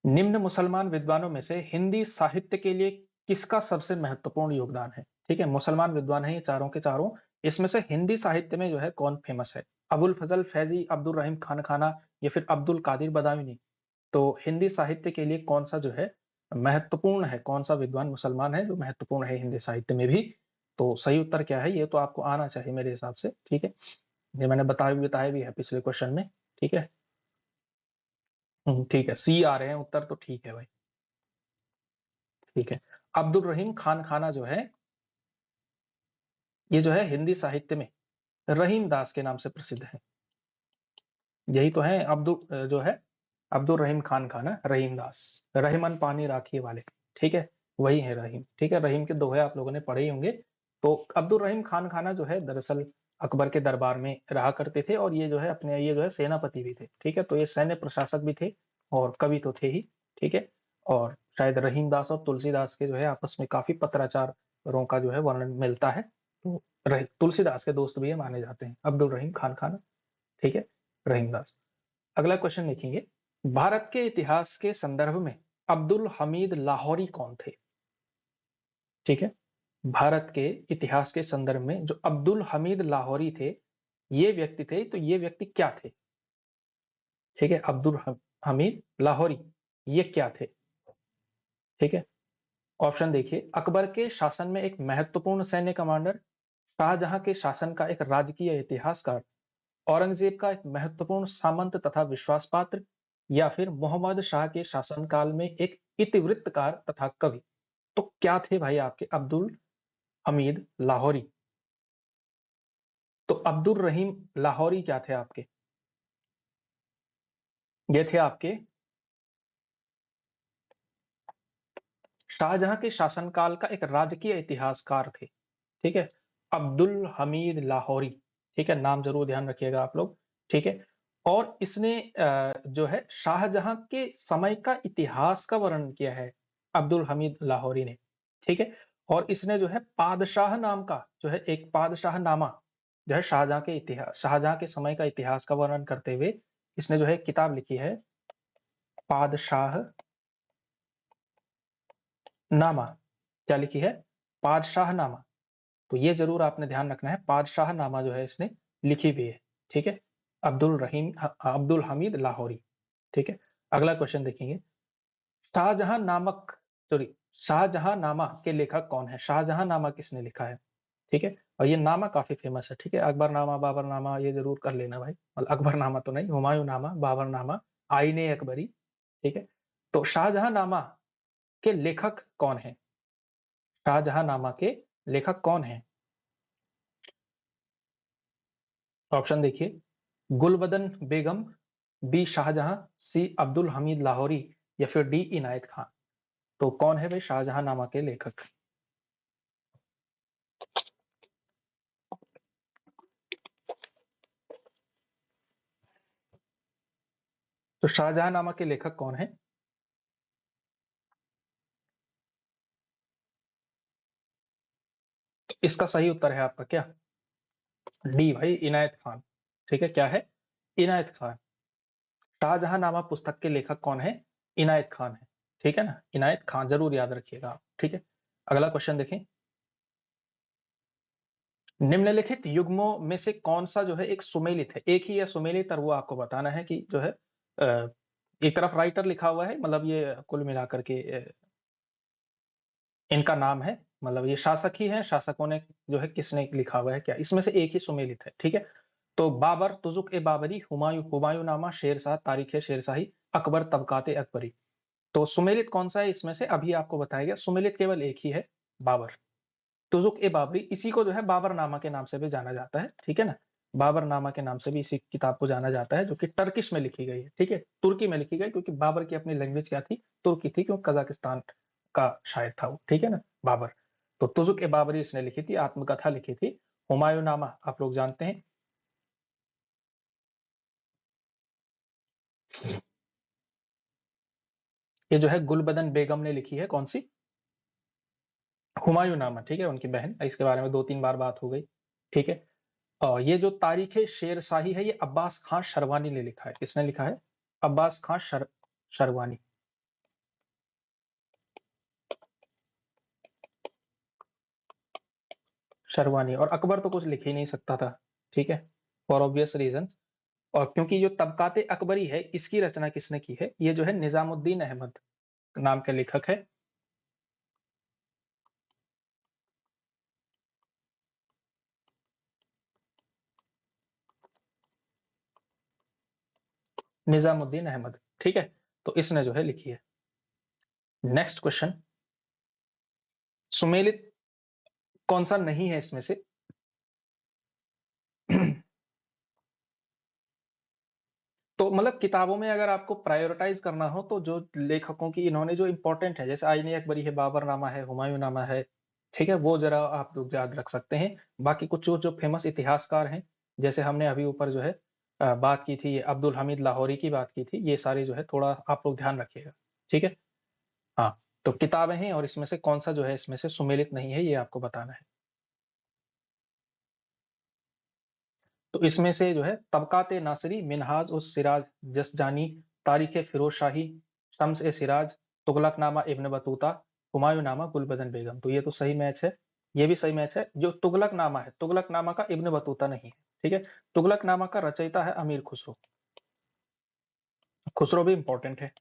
निम्न मुसलमान विद्वानों में से हिंदी साहित्य के लिए किसका सबसे महत्वपूर्ण योगदान है? ठीक है, मुसलमान विद्वान है ये चारों के चारों, इसमें से हिंदी साहित्य में जो है कौन फेमस है? अबुल फजल फैजी, अब्दुल रहीम खान खाना या फिर अब्दुल कादिर बदायूनी। तो हिंदी साहित्य के लिए कौन सा जो है महत्वपूर्ण है, कौन सा विद्वान मुसलमान है जो महत्वपूर्ण है हिंदी साहित्य में भी? तो सही उत्तर क्या है, ये तो आपको आना चाहिए मेरे हिसाब से, ठीक है। ये मैंने बताया भी है पिछले क्वेश्चन में, ठीक है। ठीक है, सी आ रहे हैं उत्तर, तो ठीक है भाई, ठीक है। अब्दुल रहीम खान खाना जो है ये जो है हिंदी साहित्य में रहीम दास के नाम से प्रसिद्ध है, यही तो है अब्दुल जो है अब्दुल रहीम खान खाना, रहीम दास, रहीमन पानी राखी वाले, ठीक है, वही है रहीम, ठीक है। रहीम के दोहे आप लोगों ने पढ़े ही होंगे। तो अब्दुल रहीम खान खाना जो है दरअसल अकबर के दरबार में रहा करते थे, और ये जो है अपने ये जो है सेनापति भी थे, ठीक है। तो ये सैन्य प्रशासक भी थे और कवि तो थे ही, ठीक है। और शायद रहीम दास और तुलसीदास के जो है आपस में काफी पत्राचारों का जो है वर्णन मिलता है। तो तुलसीदास के दोस्त भी ये माने जाते हैं अब्दुल रहीम खान खाना, ठीक है, रहीम दास। अगला क्वेश्चन लिखेंगे, भारत के इतिहास के संदर्भ में अब्दुल हमीद लाहौरी कौन थे? ठीक है, भारत के इतिहास के संदर्भ में जो अब्दुल हमीद लाहौरी थे, ये व्यक्ति थे, तो ये व्यक्ति क्या थे? ठीक है, अब्दुल हमीद लाहौरी ये क्या थे? ठीक है, ऑप्शन देखिए, अकबर के शासन में एक महत्वपूर्ण सैन्य कमांडर, शाहजहां के शासन का एक राजकीय इतिहासकार, औरंगजेब का एक महत्वपूर्ण सामंत तथा विश्वास पात्र, या फिर मोहम्मद शाह के शासनकाल में एक इतिवृत्तकार तथा कवि। तो क्या थे भाई आपके अब्दुल हमीद लाहौरी? तो अब्दुल रहीम लाहौरी क्या थे आपके? ये थे आपके शाहजहां के शासनकाल का एक राजकीय इतिहासकार थे। ठीक है? अब्दुल हमीद लाहौरी, ठीक है? नाम ज़रूर ध्यान रखिएगा आप लोग, ठीक है? और इसने जो है शाहजहां के समय का इतिहास का वर्णन किया है, अब्दुल हमीद लाहौरी ने, ठीक है? और इसने जो है पादशाह नाम का जो है एक पादशाहनामा जो है शाहजहां के समय का इतिहास का वर्णन करते हुए इसने जो है एक किताब लिखी है, पादशाहनामा। क्या लिखी है? पादशाहनामा। तो ये ज़रूर आपने ध्यान रखना है, पादशाहनामा जो है इसने लिखी हुई है, ठीक है? अब्दुल हमीद लाहौरी, ठीक है? अगला क्वेश्चन देखेंगे, शाहजहां नामक सॉरी शाहजहांनामा के लेखक कौन है? शाहजहांनामा किसने लिखा है? ठीक है? और ये नामा काफ़ी फेमस है, ठीक है? अकबरनामा, बाबरनामा ये ज़रूर कर लेना भाई। मतलब अकबरनामा तो नहीं, हुमायूँनामा, बाबरनामा, आईने अकबरी, ठीक है? तो शाहजहांनामा के लेखक कौन हैं? शाहजहांनामा के लेखक कौन हैं? ऑप्शन देखिए, गुलबदन बेगम, बी शाहजहां, सी अब्दुल हमीद लाहौरी या फिर डी इनायत खान। तो कौन है भाई शाहजहांनामा के लेखक? तो शाहजहांनामा के लेखक कौन है? तो इसका सही उत्तर है आपका क्या? डी भाई, इनायत खान। ठीक है, क्या है? इनायत खान। शाहजहांनामा पुस्तक के लेखक कौन है? इनायत खान है। ठीक है ना, इनायत खान जरूर याद रखिएगा आप। ठीक है, अगला क्वेश्चन देखें, निम्नलिखित युग्मों में से कौन सा जो है एक सुमेलित है? एक ही है सुमेलित और वो आपको बताना है कि जो है एक तरफ राइटर लिखा हुआ है, मतलब ये कुल मिलाकर के इनका नाम है, मतलब ये शासक ही हैं, शासकों ने जो है किसने लिखा हुआ है क्या? इसमें से एक ही सुमेलित है, ठीक है? तो बाबर, तुज़ुक-ए-बाबरी, हुमायूँनामा, शेरशाह, तारीख़-ए-शेरशाही, अकबर, तबक़ात-ए-अकबरी। तो सुमेलित कौन-सा है इसमें से? अभी आपको बताया गया, सुमेलित केवल एक ही है, बाबर। तुज़ुक-ए-बाबरी, इसी को जो है बाबरनामा के नाम से भी जाना जाता है, ठीक है ना? बाबरनामा के नाम से भी इसी किताब को जाना जाता है, जो कि टर्किश में लिखी गई है, ठीक है? तुर्की में लिखी गई, क्योंकि बाबर की अपनी लैंग्वेज क्या थी? तुर्की थी, क्योंकि कज़ाकिस्तान का शायर था वो, ठीक है ना? बाबर। तो तुज़ुक-ए-बाबरी इसने लिखी थी, आत्मकथा लिखी थी। हुमायूँनामा आप लोग जानते हैं, ये जो है गुलबदन बेगम ने लिखी है, कौन-सी? हुमायूँनामा, ठीक है? उनकी बहन, इसके बारे में 2-3 बार बात हो गई, ठीक है? ये जो तारीख़-ए-शेरशाही है, ये अब्बास खां शरवानी ने लिखा है। किसने लिखा है? अब्बास खां शरवानी। शरवानी। और अकबर तो कुछ लिख ही नहीं सकता था, ठीक है? For obvious reasons. और क्योंकि जो तबक़ात-ए-अकबरी है, इसकी रचना किसने की है? ये जो है निज़ामुद्दीन अहमद नाम के लेखक है। निज़ामुद्दीन अहमद, ठीक है? तो इसने जो है लिखी है। नेक्स्ट क्वेश्चन, सुमेलित कौन-सा नहीं है इसमें से? तो मतलब किताबों में अगर आपको प्रायोरिटाइज़ करना हो, तो जो लेखकों की इन्होंने जो इम्पोर्टेंट है, जैसे आईन-ए अकबरी है, बाबरनामा है, हुमायूँनामा है, ठीक है? वो ज़रा आप लोग याद रख सकते हैं। बाकी कुछ जो फेमस इतिहासकार हैं, जैसे हमने अभी ऊपर जो है बात की थी, अब्दुल हमीद लाहौरी की बात की थी, ये सारे जो है थोड़ा आप लोग ध्यान रखिएगा, ठीक है? हाँ, तो किताबें हैं और इसमें से कौन-सा जो है इसमें से सुमेलित नहीं है, ये आपको बताना है। तो इसमें से जो है तबक़ात-ए-नासिरी, मिन्हाज-उस-सिराज जसजानी, तारीख़-ए-फ़िरोज़शाही, शम्स-ए-सिराज, तुग़लक़नामा इब्न बतूता, हुमायूँनामा, गुलबदन बेगम। तो ये तो सही मैच है, ये भी सही मैच है। जो तुग़लक़नामा है, तुग़लक़नामा का इब्न बतूता नहीं है, ठीक है? तुग़लक़नामा का रचयिता है अमीर खुसरो। खुसरो भी इम्पोर्टेंट है,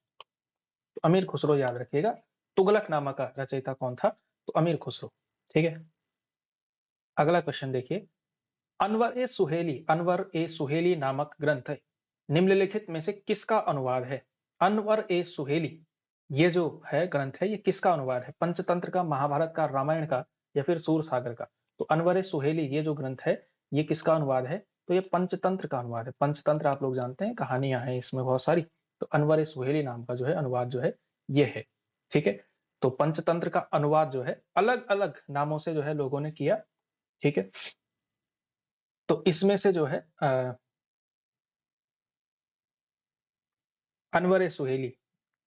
तो अमीर खुसरो याद रखिएगा। तुग़लक़नामा का रचयिता कौन था? तो अमीर खुसरो, ठीक है? अगला क्वेश्चन देखिए, अनवर-ए-सुहेली नामक ग्रंथ निम्नलिखित में से किसका अनुवाद है? अनवर ए सुहेली ये जो है ग्रंथ है, ये किसका अनुवाद है? पंचतंत्र का, महाभारत का, रामायण का या फिर सूरसागर का? तो अनवर ए सुहेली ये जो ग्रंथ है, ये किसका अनुवाद है? तो ये पंचतंत्र का अनुवाद है। पंचतंत्र आप लोग जानते हैं, कहानियां हैं इसमें बहुत सारी। तो अनवर ए सुहेली नाम का जो है अनुवाद जो है ये है। ठीक है, तो पंचतंत्र का अनुवाद जो है अलग अलग नामों से जो है लोगों ने किया। ठीक है, तो इसमें से जो है अनवर ए सुहेली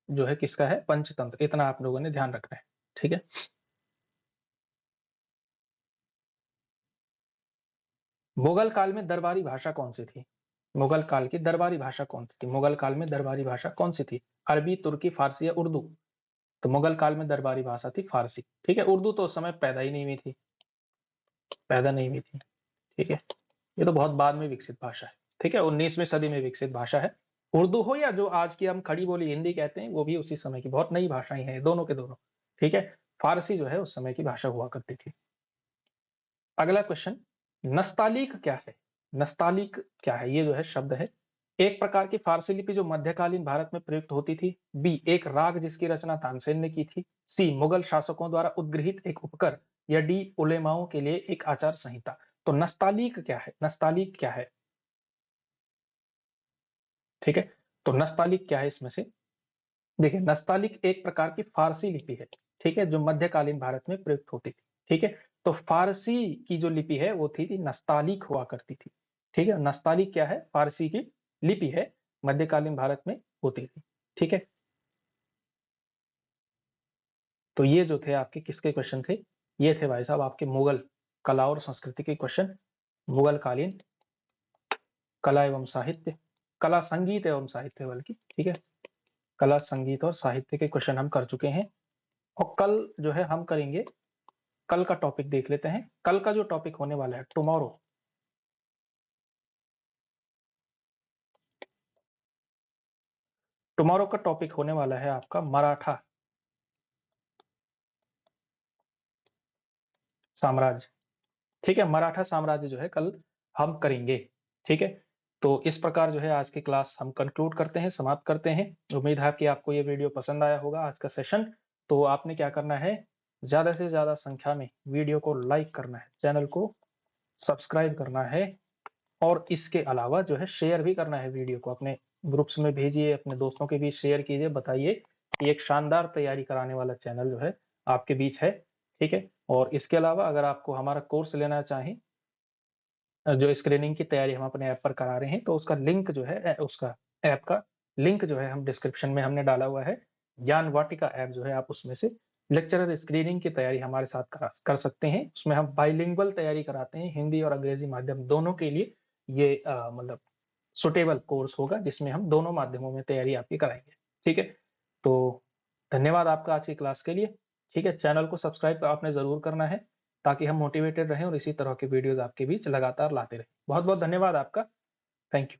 जो है किसका है? पंचतंत्र। इतना आप लोगों ने ध्यान रखना है। ठीक है, मुगल काल में दरबारी भाषा कौन सी थी? मुगल काल की दरबारी भाषा कौन सी थी? मुगल काल में दरबारी भाषा कौन सी थी? अरबी, तुर्की, फारसी या उर्दू? तो मुगल काल में दरबारी भाषा थी फारसी। ठीक है, उर्दू तो उस समय पैदा ही नहीं हुई थी, पैदा नहीं हुई थी। ठीक है, ये तो बहुत बाद में विकसित भाषा है। ठीक है, 19वीं सदी में विकसित भाषा है। उर्दू हो या जो आज की हम खड़ी बोली हिंदी कहते हैं, वो भी उसी समय की बहुत नई भाषाएं हैं, दोनों के दोनों। ठीक है, फारसी जो है उस समय की भाषा हुआ करती थी। अगला क्वेश्चन, नस्तालीक क्या है? नस्तालीक क्या है? ये जो है शब्द है, एक प्रकार की फारसी लिपि जो मध्यकालीन भारत में प्रयुक्त होती थी। बी, एक राग जिसकी रचना तानसेन ने की थी। सी, मुगल शासकों द्वारा उद्गृहित एक उपकर। या डी, उलेमाओं के लिए एक आचार संहिता। तो नस्तालीक क्या है? नस्तालीक क्या है? ठीक है, तो नस्तालीक क्या है इसमें से? देखिए, नस्तालीक एक प्रकार की फारसी लिपि है। ठीक है, जो मध्यकालीन भारत में प्रयुक्त होती थी। ठीक है, तो फारसी की जो लिपि है वो थी नस्तालीक हुआ करती थी। ठीक है, नस्तालीक क्या है? फारसी की लिपि है, मध्यकालीन भारत में होती थी। ठीक है, तो ये जो थे आपके किसके क्वेश्चन थे? ये थे भाई साहब आपके मुगल कला और संस्कृति के क्वेश्चन। मुगल कालीन कला एवं साहित्य, कला संगीत एवं साहित्य बल्कि। ठीक है, कला संगीत और साहित्य के क्वेश्चन हम कर चुके हैं। और कल जो है हम करेंगे, कल का टॉपिक देख लेते हैं। कल का जो टॉपिक होने वाला है टुमारो, टुमारो का टॉपिक होने वाला है आपका मराठा साम्राज्य। ठीक है, मराठा साम्राज्य जो है कल हम करेंगे। ठीक है, तो इस प्रकार जो है आज की क्लास हम कंक्लूड करते हैं, समाप्त करते हैं। उम्मीद है कि आपको ये वीडियो पसंद आया होगा, आज का सेशन। तो आपने क्या करना है, ज्यादा से ज्यादा संख्या में वीडियो को लाइक करना है, चैनल को सब्सक्राइब करना है, और इसके अलावा जो है शेयर भी करना है वीडियो को। अपने ग्रुप्स में भेजिए, अपने दोस्तों के बीच शेयर कीजिए, बताइए कि एक शानदार तैयारी कराने वाला चैनल जो है आपके बीच है। ठीक है, और इसके अलावा अगर आपको हमारा कोर्स लेना चाहें, जो स्क्रीनिंग की तैयारी हम अपने ऐप पर करा रहे हैं, तो उसका लिंक जो है, उसका ऐप का लिंक जो है हम डिस्क्रिप्शन में हमने डाला हुआ है। ज्ञान वाटिका ऐप जो है, आप उसमें से लेक्चरर स्क्रीनिंग की तैयारी हमारे साथ कर सकते हैं। उसमें हम बाइलिंगुअल तैयारी कराते हैं, हिंदी और अंग्रेजी माध्यम दोनों के लिए। ये मतलब सुटेबल कोर्स होगा जिसमें हम दोनों माध्यमों में तैयारी आपकी कराएंगे। ठीक है, तो धन्यवाद आपका आज की क्लास के लिए। ठीक है, चैनल को सब्सक्राइब आपने जरूर करना है, ताकि हम मोटिवेटेड रहें और इसी तरह के वीडियोस आपके बीच लगातार लाते रहें। बहुत बहुत धन्यवाद आपका। Thank you.